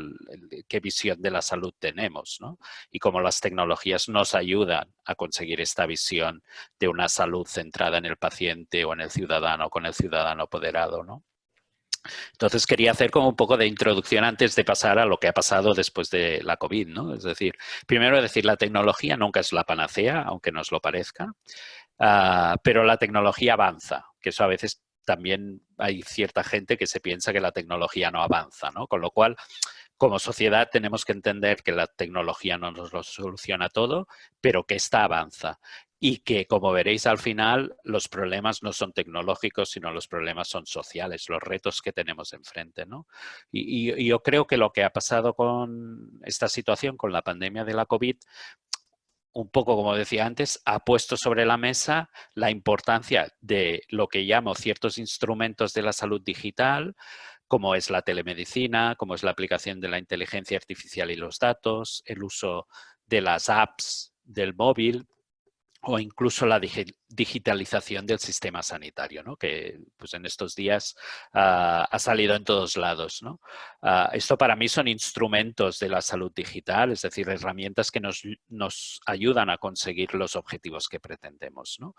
qué visión de la salud tenemos, ¿no? Y cómo las tecnologías nos ayudan a conseguir esta visión de una salud centrada en el paciente o en el ciudadano, con el ciudadano apoderado, ¿no? Entonces quería hacer como un poco de introducción antes de pasar a lo que ha pasado después de la COVID, ¿no? Es decir, primero decir, la tecnología nunca es la panacea, aunque nos lo parezca, pero la tecnología avanza, que eso a veces también hay cierta gente que se piensa que la tecnología no avanza, ¿no? Con lo cual, como sociedad tenemos que entender que la tecnología no nos lo soluciona todo, pero que esta avanza. Y que, como veréis al final, los problemas no son tecnológicos, sino los problemas son sociales, los retos que tenemos enfrente, ¿no? Y yo creo que lo que ha pasado con esta situación, con la pandemia de la COVID, un poco como decía antes, ha puesto sobre la mesa la importancia de lo que llamo ciertos instrumentos de la salud digital, como es la telemedicina, como es la aplicación de la inteligencia artificial y los datos, el uso de las apps del móvil, o incluso la digitalización del sistema sanitario, ¿no? Que pues en estos días ha salido en todos lados, ¿no? Esto para mí son instrumentos de la salud digital, es decir, herramientas que nos ayudan a conseguir los objetivos que pretendemos, ¿no?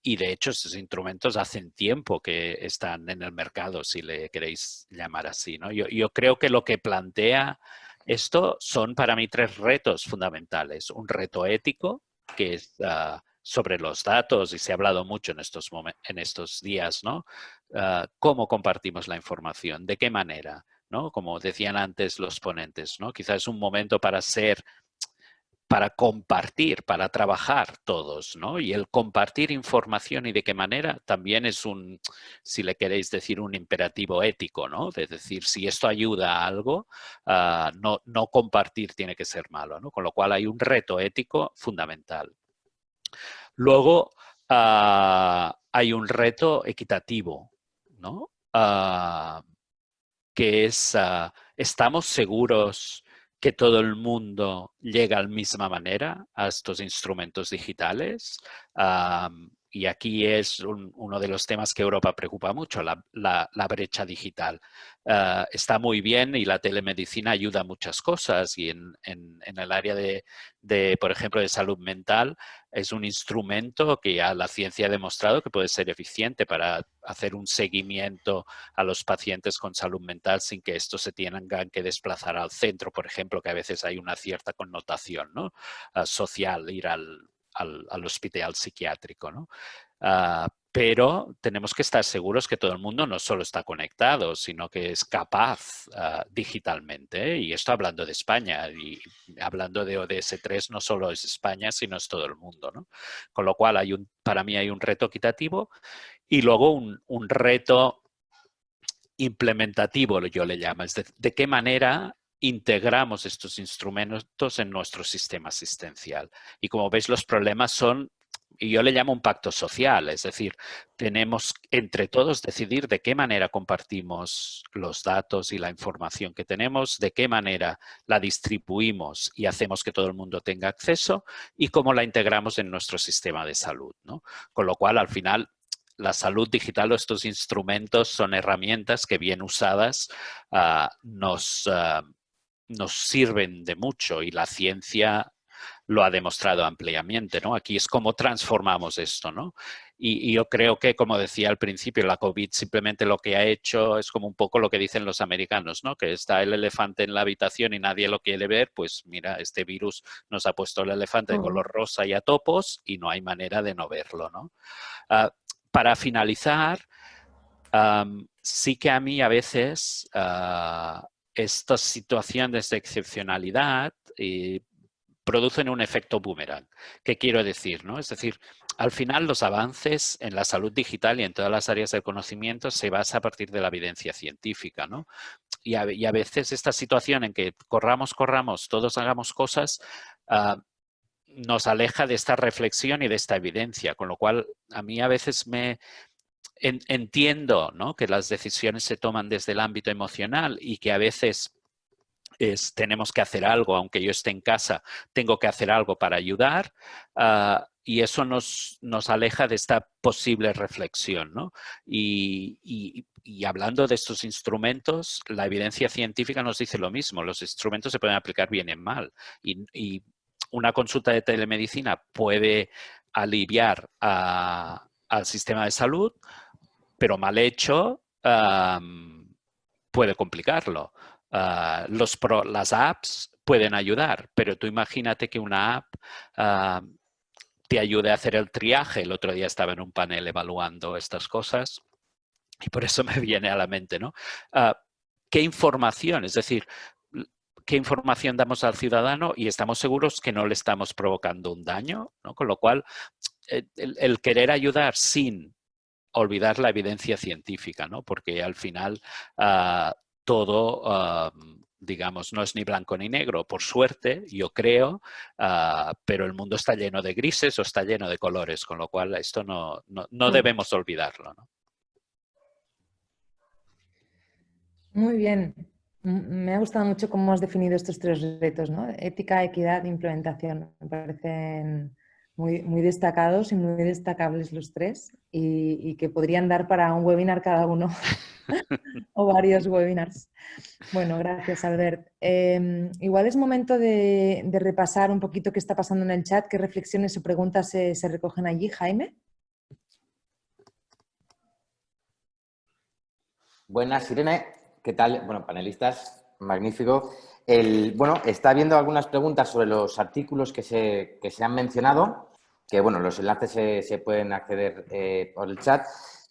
Y de hecho estos instrumentos hacen tiempo que están en el mercado, si le queréis llamar así, ¿no? Yo creo que lo que plantea esto son para mí tres retos fundamentales. Un reto ético, que es sobre los datos, y se ha hablado mucho en estos días, ¿no? ¿Cómo compartimos la información? ¿De qué manera? ¿No? Como decían antes los ponentes, ¿no? Quizás es un momento para compartir, para trabajar todos, ¿no? Y el compartir información y de qué manera también es si le queréis decir, un imperativo ético, ¿no? De decir, si esto ayuda a algo, no compartir tiene que ser malo, ¿no? Con lo cual hay un reto ético fundamental. Luego hay un reto equitativo, ¿no? Que es, ¿estamos seguros que todo el mundo llega de la misma manera a estos instrumentos digitales? Y aquí es uno de los temas que Europa preocupa mucho, la brecha digital. Está muy bien y la telemedicina ayuda a muchas cosas, y en el área por ejemplo, de salud mental, es un instrumento que ya la ciencia ha demostrado que puede ser eficiente para hacer un seguimiento a los pacientes con salud mental sin que estos se tengan que desplazar al centro, por ejemplo, que a veces hay una cierta connotación, ¿no? Social, ir al hospital psiquiátrico, ¿no? Pero tenemos que estar seguros que todo el mundo no solo está conectado, sino que es capaz digitalmente, ¿eh? Y esto hablando de España, y hablando de ODS 3 no solo es España, sino es todo el mundo, ¿no? Con lo cual para mí hay un reto equitativo y luego un reto implementativo, yo le llamo, es de qué manera integramos estos instrumentos en nuestro sistema asistencial. Y como veis, los problemas son, y yo le llamo un pacto social, es decir, tenemos entre todos decidir de qué manera compartimos los datos y la información que tenemos, de qué manera la distribuimos y hacemos que todo el mundo tenga acceso, y cómo la integramos en nuestro sistema de salud, ¿no? Con lo cual, al final, la salud digital o estos instrumentos son herramientas que, bien usadas, nos sirven de mucho, y la ciencia lo ha demostrado ampliamente, ¿no? Aquí es cómo transformamos esto, ¿no? Y yo creo que, como decía al principio, la COVID simplemente lo que ha hecho es como un poco lo que dicen los americanos, ¿no? Que está el elefante en la habitación y nadie lo quiere ver, pues mira, este virus nos ha puesto el elefante de color rosa y a topos y no hay manera de no verlo, ¿no? Para finalizar, sí que a mí a veces estas situaciones de excepcionalidad producen un efecto boomerang. ¿Qué quiero decir? ¿No? Es decir, al final los avances en la salud digital y en todas las áreas del conocimiento se basa a partir de la evidencia científica, ¿no? Y a veces esta situación en que corramos, todos hagamos cosas, nos aleja de esta reflexión y de esta evidencia, con lo cual a mí a veces entiendo, ¿no?, que las decisiones se toman desde el ámbito emocional y que a veces tenemos que hacer algo, aunque yo esté en casa, tengo que hacer algo para ayudar, y eso nos aleja de esta posible reflexión, ¿no? Y hablando de estos instrumentos, la evidencia científica nos dice lo mismo, los instrumentos se pueden aplicar bien y mal, y una consulta de telemedicina puede aliviar al sistema de salud, pero mal hecho puede complicarlo. Las apps pueden ayudar, pero tú imagínate que una app te ayude a hacer el triaje. El otro día estaba en un panel evaluando estas cosas y por eso me viene a la mente, ¿no? ¿Qué información? Es decir, ¿qué información damos al ciudadano? Y estamos seguros que no le estamos provocando un daño, ¿no? Con lo cual, el querer ayudar sin olvidar la evidencia científica, ¿no? Porque al final todo, digamos, no es ni blanco ni negro, por suerte, yo creo, pero el mundo está lleno de grises o está lleno de colores, con lo cual esto no debemos olvidarlo, ¿no? Muy bien. Me ha gustado mucho cómo has definido estos tres retos, ¿no? Ética, equidad e implementación. Me parecen muy destacados y muy destacables los tres y que podrían dar para un webinar cada uno o varios webinars. Bueno, gracias, Albert. Igual es momento de repasar un poquito qué está pasando en el chat, qué reflexiones o preguntas se recogen allí, Jaime. Buenas, Irene. ¿Qué tal? Bueno, panelistas, magnífico. Bueno, está habiendo algunas preguntas sobre los artículos que se han mencionado, que bueno, los enlaces se pueden acceder por el chat.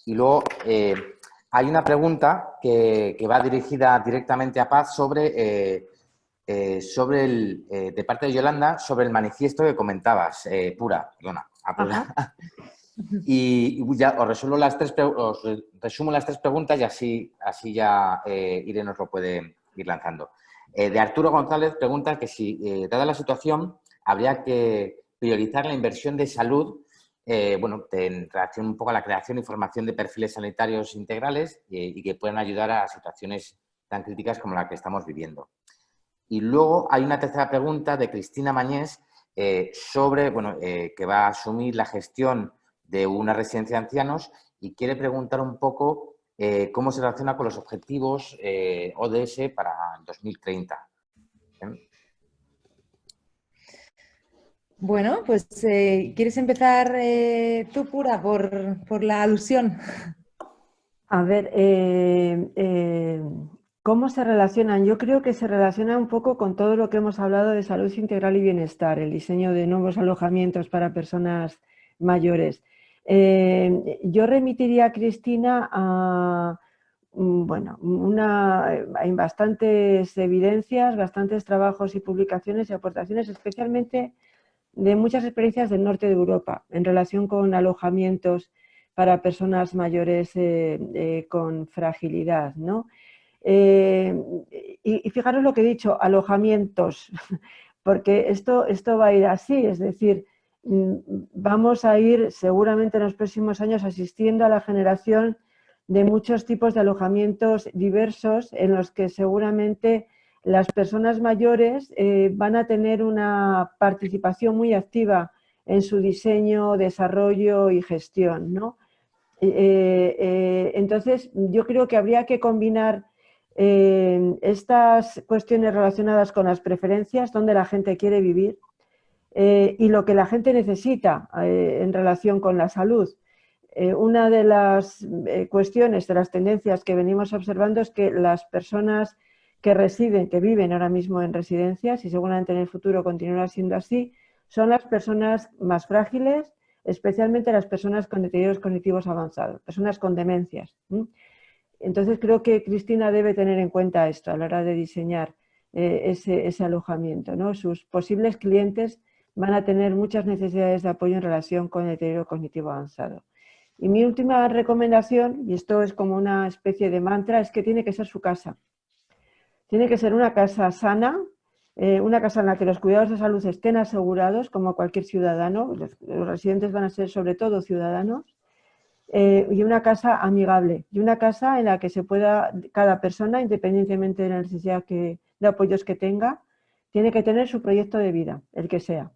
Y luego hay una pregunta que va dirigida directamente a Paz de parte de Yolanda, sobre el manifiesto que comentabas, Pura. Y ya os resumo las tres preguntas y así ya Irene nos lo puede ir lanzando. De Arturo González pregunta que si, dada la situación, habría que priorizar la inversión de salud, en relación un poco a la creación y formación de perfiles sanitarios integrales y que puedan ayudar a situaciones tan críticas como la que estamos viviendo. Y luego hay una tercera pregunta de Cristina Mañés sobre, que va a asumir la gestión de una residencia de ancianos y quiere preguntar un poco cómo se relaciona con los objetivos ODS para 2030. Bueno, pues ¿quieres empezar tú, Pura, por la alusión? A ver, ¿cómo se relacionan? Yo creo que se relaciona un poco con todo lo que hemos hablado de salud integral y bienestar, el diseño de nuevos alojamientos para personas mayores. Yo remitiría a Cristina a, hay bastantes evidencias, bastantes trabajos y publicaciones y aportaciones, especialmente de muchas experiencias del norte de Europa en relación con alojamientos para personas mayores con fragilidad, ¿no? Y fijaros lo que he dicho, alojamientos, porque esto va a ir así, es decir, vamos a ir seguramente en los próximos años asistiendo a la generación de muchos tipos de alojamientos diversos en los que seguramente las personas mayores van a tener una participación muy activa en su diseño, desarrollo y gestión, ¿no? Entonces, yo creo que habría que combinar estas cuestiones relacionadas con las preferencias, donde la gente quiere vivir, y lo que la gente necesita en relación con la salud. Una de las cuestiones, de las tendencias que venimos observando es que las personas que residen, que viven ahora mismo en residencias y seguramente en el futuro continuará siendo así, son las personas más frágiles, especialmente las personas con deterioros cognitivos avanzados, personas con demencias. Entonces creo que Cristina debe tener en cuenta esto a la hora de diseñar ese alojamiento, ¿no? Sus posibles clientes van a tener muchas necesidades de apoyo en relación con el deterioro cognitivo avanzado. Y mi última recomendación, y esto es como una especie de mantra, es que tiene que ser su casa. Tiene que ser una casa sana, una casa en la que los cuidados de salud estén asegurados, como cualquier ciudadano. Los residentes van a ser sobre todo ciudadanos. Y una casa amigable, y una casa en la que se pueda, cada persona, independientemente de la necesidad de apoyos que tenga, tiene que tener su proyecto de vida, el que sea.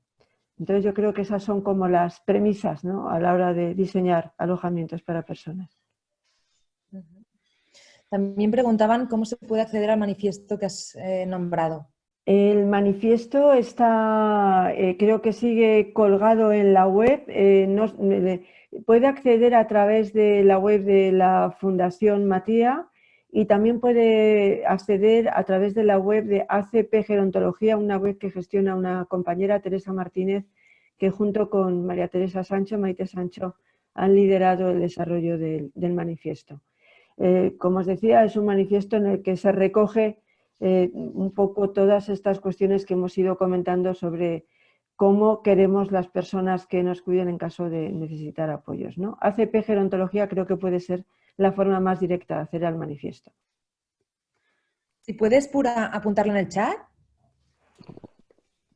Entonces yo creo que esas son como las premisas, ¿no?, a la hora de diseñar alojamientos para personas. También preguntaban cómo se puede acceder al manifiesto que has nombrado. El manifiesto está, creo que sigue colgado en la web. Puede acceder a través de la web de la Fundación Matía y también puede acceder a través de la web de ACP Gerontología, una web que gestiona una compañera, Teresa Martínez, que junto con María Teresa Sancho, Maite Sancho, han liderado el desarrollo del manifiesto. Como os decía, es un manifiesto en el que se recoge un poco todas estas cuestiones que hemos ido comentando sobre cómo queremos las personas que nos cuiden en caso de necesitar apoyos, ¿no? ACP Gerontología creo que puede ser la forma más directa de hacer el manifiesto. Si puedes, Pura, apuntarlo en el chat,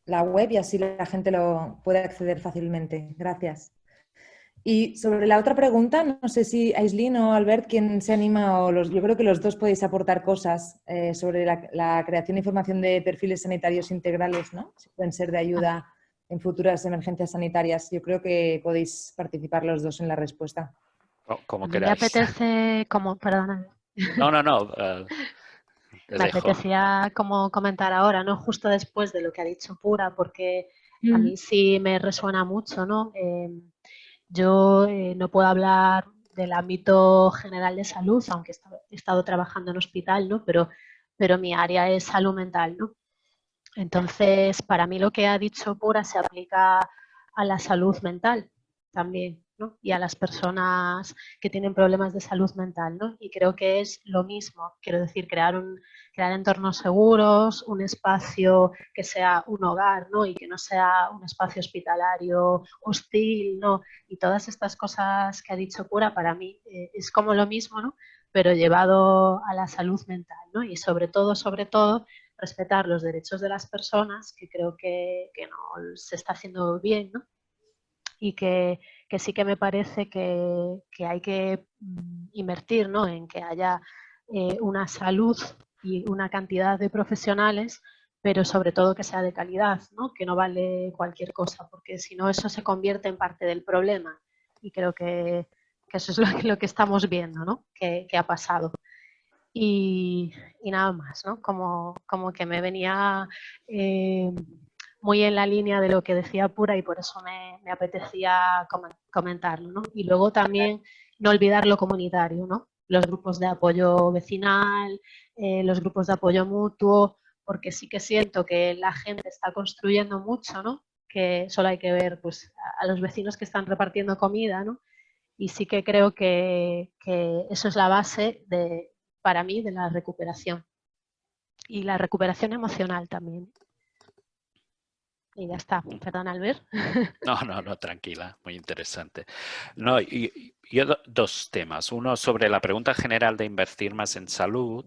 la web, y así la gente lo puede acceder fácilmente. Gracias. Y sobre la otra pregunta, no sé si Aislinn o Albert, quién se anima, o yo creo que los dos podéis aportar cosas sobre la creación e información de perfiles sanitarios integrales, ¿no? Si pueden ser de ayuda en futuras emergencias sanitarias. Yo creo que podéis participar los dos en la respuesta. Como Me queráis. apetece, perdona. No. Me apetecía como comentar ahora, ¿no? Justo después de lo que ha dicho Pura, porque a mí sí me resuena mucho, ¿no? Yo no puedo hablar del ámbito general de salud, aunque he estado trabajando en hospital, ¿no? Pero mi área es salud mental, ¿no? Entonces, para mí lo que ha dicho Pura se aplica a la salud mental también, ¿no? Y a las personas que tienen problemas de salud mental, ¿no? Y creo que es lo mismo, quiero decir, crear entornos seguros, un espacio que sea un hogar, ¿no? Y que no sea un espacio hospitalario hostil, ¿no? Y todas estas cosas que ha dicho Pura, para mí es como lo mismo, ¿no? Pero llevado a la salud mental, ¿no? Y sobre todo, respetar los derechos de las personas, que creo que no se está haciendo bien, ¿no? Y que sí que me parece que hay que invertir, ¿no?, en que haya una salud y una cantidad de profesionales, pero sobre todo que sea de calidad, ¿no?, que no vale cualquier cosa, porque si no eso se convierte en parte del problema. Y creo que eso es lo que estamos viendo, ¿no?, que ha pasado. Y nada más, ¿no? Como que me venía muy en la línea de lo que decía Pura y por eso me apetecía comentarlo, ¿no? Y luego también no olvidar lo comunitario, ¿no? Los grupos de apoyo vecinal, los grupos de apoyo mutuo, porque sí que siento que la gente está construyendo mucho, ¿no? Que solo hay que ver, pues, a los vecinos que están repartiendo comida, ¿no? Y sí que creo que eso es la base para mí, de la recuperación. Y la recuperación emocional también. Y ya está. Perdón, Albert. No, tranquila, muy interesante. No, yo dos temas. Uno sobre la pregunta general de invertir más en salud.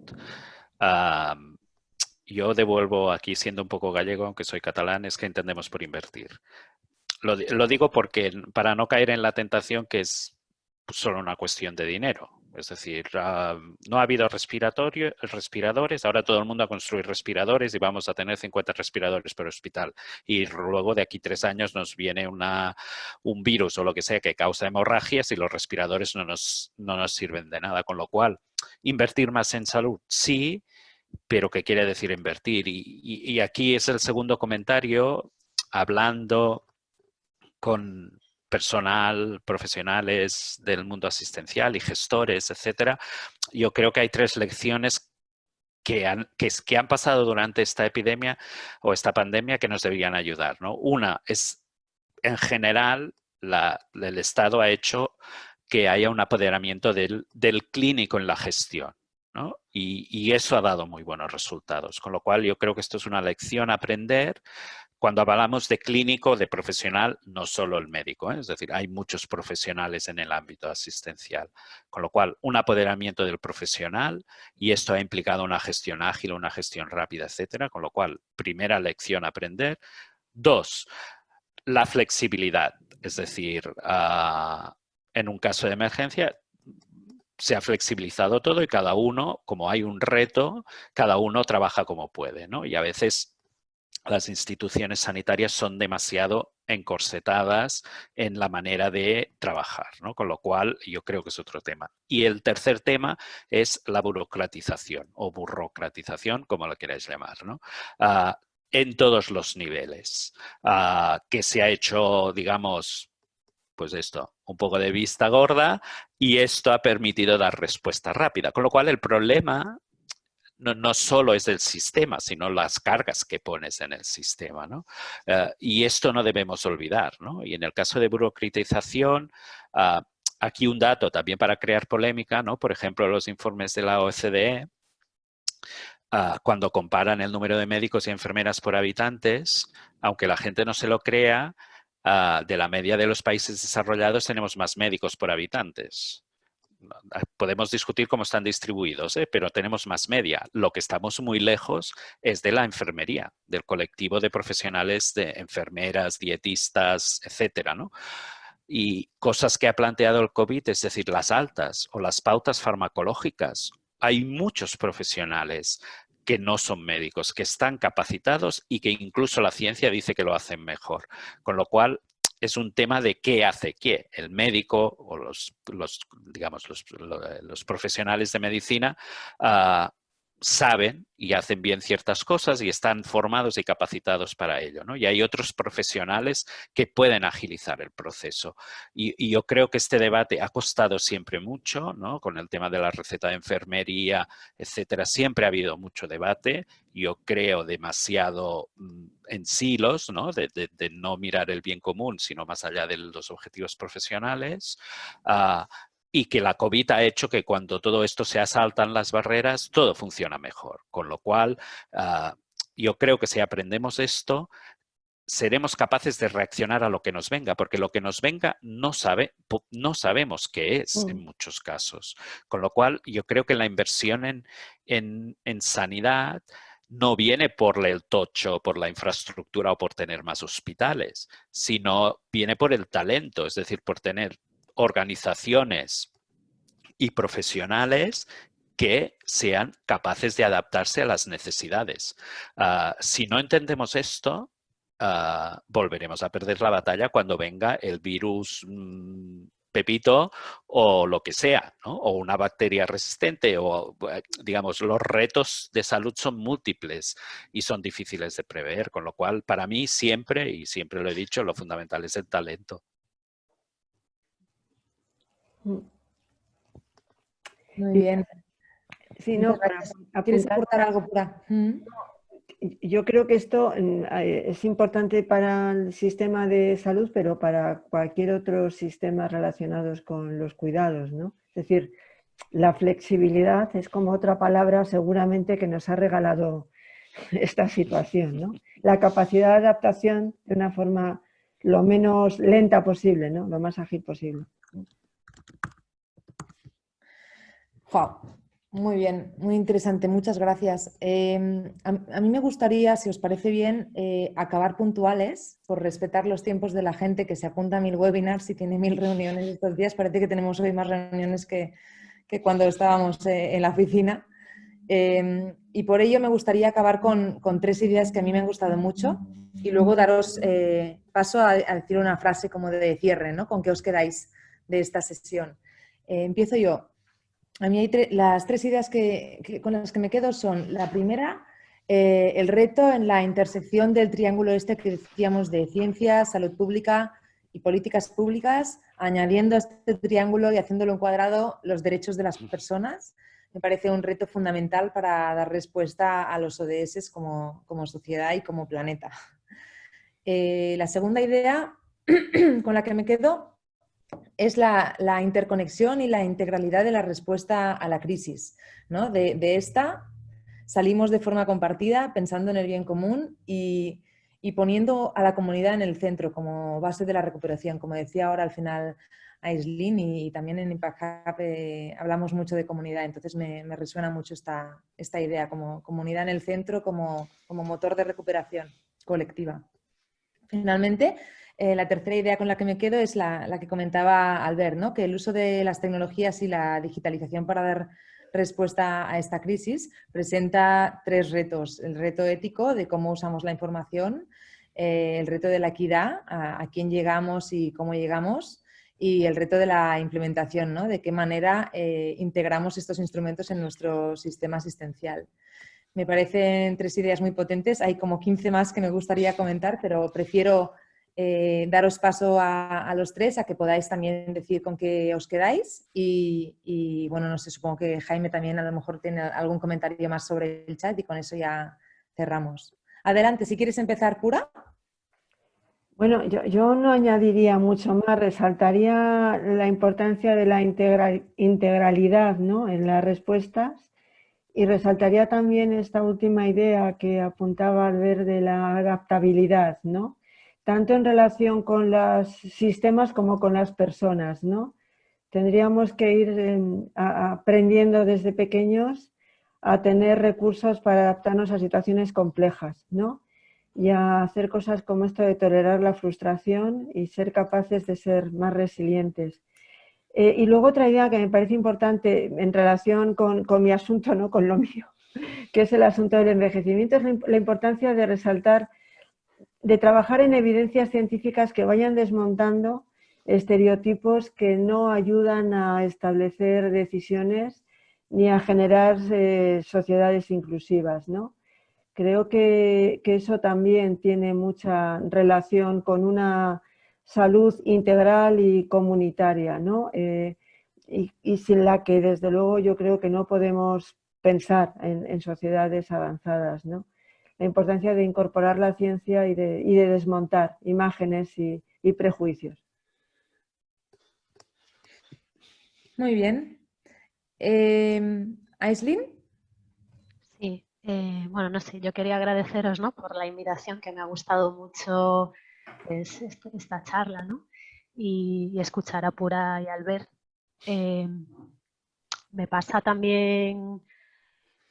Yo devuelvo aquí, siendo un poco gallego, aunque soy catalán, es que entendemos por invertir. Lo digo porque para no caer en la tentación que es solo una cuestión de dinero. Es decir, no ha habido respiradores, ahora todo el mundo a construir respiradores y vamos a tener 50 respiradores por hospital. Y luego de aquí 3 años nos viene un virus o lo que sea que causa hemorragias y los respiradores no nos sirven de nada. Con lo cual, invertir más en salud, sí, pero ¿qué quiere decir invertir? Y aquí es el segundo comentario. hablando con personal, profesionales del mundo asistencial y gestores, etcétera, yo creo que hay 3 lecciones que han pasado durante esta epidemia o esta pandemia que nos deberían ayudar, ¿no? Una es, en general, el Estado ha hecho que haya un apoderamiento del clínico en la gestión, ¿no? Y eso ha dado muy buenos resultados, con lo cual yo creo que esto es una lección a aprender. Cuando hablamos de clínico, de profesional, no solo el médico, ¿eh? Es decir, hay muchos profesionales en el ámbito asistencial. Con lo cual, un apoderamiento del profesional, y esto ha implicado una gestión ágil, una gestión rápida, etcétera. Con lo cual, primera lección a aprender. 2, la flexibilidad. Es decir, en un caso de emergencia, se ha flexibilizado todo y cada uno, como hay un reto, cada uno trabaja como puede, ¿no? Y a veces las instituciones sanitarias son demasiado encorsetadas en la manera de trabajar, ¿no? Con lo cual yo creo que es otro tema. Y el tercer tema es la burocratización o burocratización, como lo queráis llamar, ¿no? En todos los niveles, que se ha hecho, digamos, pues esto, un poco de vista gorda, y esto ha permitido dar respuesta rápida. Con lo cual el problema no solo es del sistema, sino las cargas que pones en el sistema, ¿no? Y esto no debemos olvidar, ¿no? Y en el caso de burocratización, aquí un dato también para crear polémica, ¿no? Por ejemplo, los informes de la OCDE, cuando comparan el número de médicos y enfermeras por habitantes, aunque la gente no se lo crea, de la media de los países desarrollados tenemos más médicos por habitantes. Podemos discutir cómo están distribuidos, pero tenemos más media. Lo que estamos muy lejos es de la enfermería, del colectivo de profesionales, de enfermeras, dietistas, etcétera, ¿no? Y cosas que ha planteado el COVID, es decir, las altas o las pautas farmacológicas. Hay muchos profesionales que no son médicos, que están capacitados y que incluso la ciencia dice que lo hacen mejor. Con lo cual, es un tema de qué hace qué. El médico o los profesionales de medicina saben y hacen bien ciertas cosas y están formados y capacitados para ello, ¿no? Y hay otros profesionales que pueden agilizar el proceso. Y yo creo que este debate ha costado siempre mucho, ¿no? Con el tema de la receta de enfermería, etcétera. Siempre ha habido mucho debate. Yo creo demasiado en silos, ¿no? De no mirar el bien común, sino más allá de los objetivos profesionales. Y que la COVID ha hecho que cuando todo esto se asaltan las barreras, todo funciona mejor. Con lo cual, yo creo que si aprendemos esto, seremos capaces de reaccionar a lo que nos venga, porque lo que nos venga no sabemos qué es en muchos casos. Con lo cual, yo creo que la inversión en sanidad no viene por el tocho, por la infraestructura o por tener más hospitales, sino viene por el talento, es decir, por tener organizaciones y profesionales que sean capaces de adaptarse a las necesidades. Si no entendemos esto, volveremos a perder la batalla cuando venga el virus Pepito o lo que sea, ¿no? O una bacteria resistente o, digamos, los retos de salud son múltiples y son difíciles de prever, con lo cual, para mí siempre, y siempre lo he dicho, lo fundamental es el talento. Muy bien. Sí, no, ¿Quieres aportar algo, Pura? Yo creo que esto es importante para el sistema de salud, pero para cualquier otro sistema relacionados con los cuidados, ¿no? Es decir, la flexibilidad es como otra palabra seguramente que nos ha regalado esta situación, ¿no? La capacidad de adaptación de una forma lo menos lenta posible, ¿no? Lo más ágil posible. Wow. Muy bien, muy interesante, muchas gracias. A mí me gustaría, si os parece bien, acabar puntuales por respetar los tiempos de la gente que se apunta a 1000 webinars y tiene 1000 reuniones estos días. Parece que tenemos hoy más reuniones que cuando estábamos en la oficina. Y por ello me gustaría acabar con 3 ideas que a mí me han gustado mucho y luego daros paso a decir una frase como de cierre, ¿no? ¿Con qué os quedáis de esta sesión? Empiezo yo. A mí hay las 3 ideas con las que me quedo son, la primera, el reto en la intersección del triángulo este que decíamos de ciencia, salud pública y políticas públicas, añadiendo a este triángulo y haciéndolo un cuadrado los derechos de las personas. Me parece un reto fundamental para dar respuesta a los ODS como sociedad y como planeta. La segunda idea con la que me quedo es la interconexión y la integralidad de la respuesta a la crisis, ¿no? De esta salimos de forma compartida, pensando en el bien común y poniendo a la comunidad en el centro como base de la recuperación. Como decía ahora al final Aislinn, y también en Impact Hub hablamos mucho de comunidad, entonces me resuena mucho esta idea, como comunidad en el centro, como motor de recuperación colectiva. Finalmente, la tercera idea con la que me quedo es la que comentaba Albert, ¿no? Que el uso de las tecnologías y la digitalización para dar respuesta a esta crisis presenta tres retos. El reto ético de cómo usamos la información, el reto de la equidad, a quién llegamos y cómo llegamos, y el reto de la implementación, ¿no? De qué manera integramos estos instrumentos en nuestro sistema asistencial. Me parecen tres ideas muy potentes. Hay como 15 más que me gustaría comentar, pero prefiero daros paso a los tres, a que podáis también decir con qué os quedáis. Y bueno, no sé, supongo que Jaime también a lo mejor tiene algún comentario más sobre el chat y con eso ya cerramos. Adelante, si quieres empezar, Pura. Bueno, yo no añadiría mucho más, resaltaría la importancia de la integralidad, ¿no? En las respuestas. Y resaltaría también esta última idea que apuntaba Albert de la adaptabilidad, ¿no? Tanto en relación con los sistemas como con las personas, ¿no? Tendríamos que ir aprendiendo desde pequeños a tener recursos para adaptarnos a situaciones complejas, ¿no? Y a hacer cosas como esto de tolerar la frustración y ser capaces de ser más resilientes. Y luego otra idea que me parece importante en relación con mi asunto, ¿no? Con lo mío, que es el asunto del envejecimiento, es la importancia de resaltar, de trabajar en evidencias científicas que vayan desmontando estereotipos que no ayudan a establecer decisiones ni a generar sociedades inclusivas, ¿no? Creo que eso también tiene mucha relación con una salud integral y comunitaria, ¿no? Y sin la que, desde luego, yo creo que no podemos pensar en sociedades avanzadas, ¿no? La importancia de incorporar la ciencia y de desmontar imágenes y prejuicios. Muy bien. Aislinn. Sí, bueno, no sé, yo quería agradeceros, ¿no? Por la invitación, que me ha gustado mucho pues, esta charla, ¿no? Y escuchar a Pura y a Albert. Me pasa también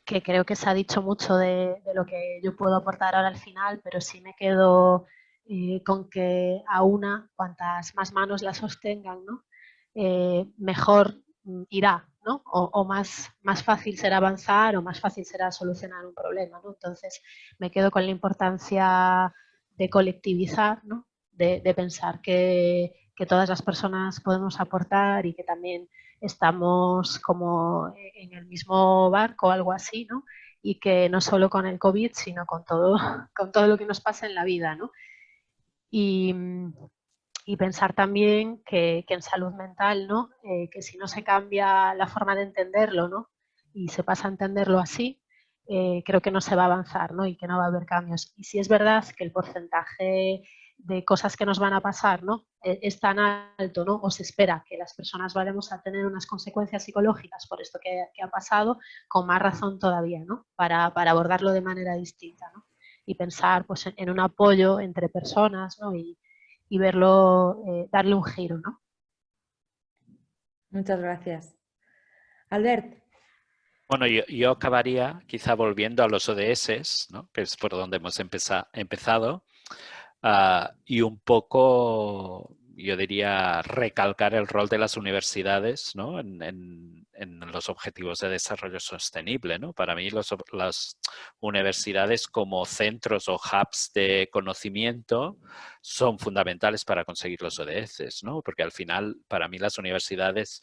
que creo que se ha dicho mucho de lo que yo puedo aportar ahora al final, pero sí me quedo con que a una, cuantas más manos la sostengan, ¿no? Mejor irá, ¿no? O más fácil será avanzar o más fácil será solucionar un problema, ¿no? Entonces me quedo con la importancia de colectivizar, ¿no? De pensar que todas las personas podemos aportar y que también estamos como en el mismo barco o algo así, ¿no? Y que no solo con el COVID, sino con todo lo que nos pasa en la vida, ¿no? Y pensar también que en salud mental, ¿no? Que si no se cambia la forma de entenderlo, ¿no? Y se pasa a entenderlo así, creo que no se va a avanzar, ¿no? Y que no va a haber cambios. Y si es verdad que el porcentaje de cosas que nos van a pasar, ¿no? Es tan alto, ¿no? O se espera que las personas vayamos a tener unas consecuencias psicológicas por esto que ha pasado, con más razón todavía, ¿no? Para abordarlo de manera distinta, ¿no? Y pensar pues, en un apoyo entre personas, ¿no? Y verlo, darle un giro, ¿no? Muchas gracias. Albert. Bueno, yo acabaría quizá volviendo a los ODS, ¿no? Que es por donde hemos empezado, y un poco, yo diría, recalcar el rol de las universidades, ¿no? en los objetivos de desarrollo sostenible, ¿no? Para mí las universidades como centros o hubs de conocimiento son fundamentales para conseguir los ODS, ¿no? Porque al final, para mí las universidades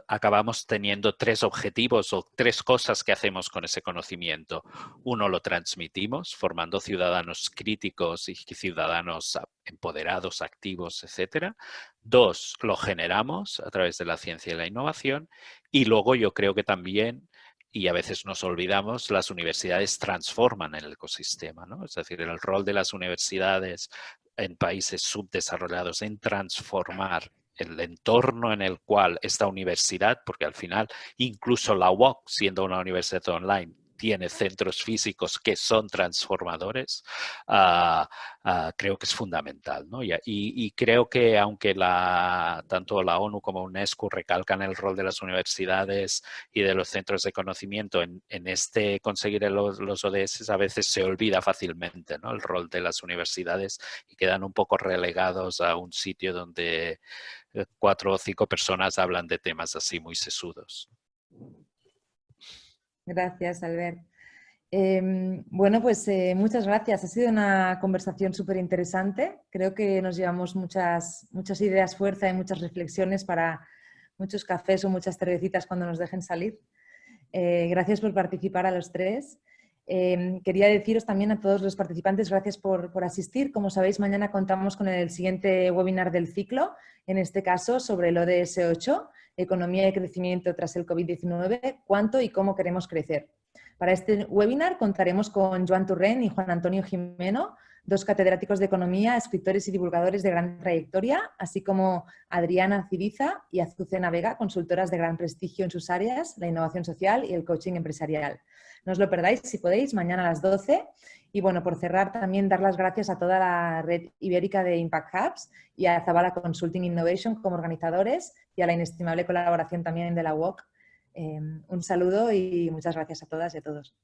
acabamos teniendo 3 objetivos o 3 cosas que hacemos con ese conocimiento. Uno, lo transmitimos, formando ciudadanos críticos y ciudadanos empoderados, activos, etc. 2, lo generamos a través de la ciencia y la innovación. Y luego yo creo que también, y a veces nos olvidamos, las universidades transforman el ecosistema, ¿no? Es decir, el rol de las universidades en países subdesarrollados en transformar el entorno en el cual esta universidad, porque al final incluso la UOC, siendo una universidad online, tiene centros físicos que son transformadores, creo que es fundamental, ¿no? Y creo que aunque tanto la ONU como UNESCO recalcan el rol de las universidades y de los centros de conocimiento en conseguir los ODS, a veces se olvida fácilmente, ¿no?, el rol de las universidades y quedan un poco relegados a un sitio donde 4 o 5 personas hablan de temas así muy sesudos. Gracias, Albert. Bueno, pues muchas gracias. Ha sido una conversación súper interesante. Creo que nos llevamos muchas ideas fuerza y muchas reflexiones para muchos cafés o muchas cervecitas cuando nos dejen salir. Gracias por participar a los 3. Quería deciros también a todos los participantes, gracias por asistir. Como sabéis, mañana contamos con el siguiente webinar del ciclo, en este caso sobre el ODS 8, Economía y Crecimiento tras el COVID-19, cuánto y cómo queremos crecer. Para este webinar contaremos con Joan Turrent y Juan Antonio Jimeno, 2 catedráticos de Economía, escritores y divulgadores de gran trayectoria, así como Adriana Civiza y Azucena Vega, consultoras de gran prestigio en sus áreas, la innovación social y el coaching empresarial. No os lo perdáis, si podéis, mañana a las 12. Y bueno, por cerrar, también dar las gracias a toda la red ibérica de Impact Hubs y a Zabala Consulting Innovation como organizadores y a la inestimable colaboración también de la UOC. Un saludo y muchas gracias a todas y a todos.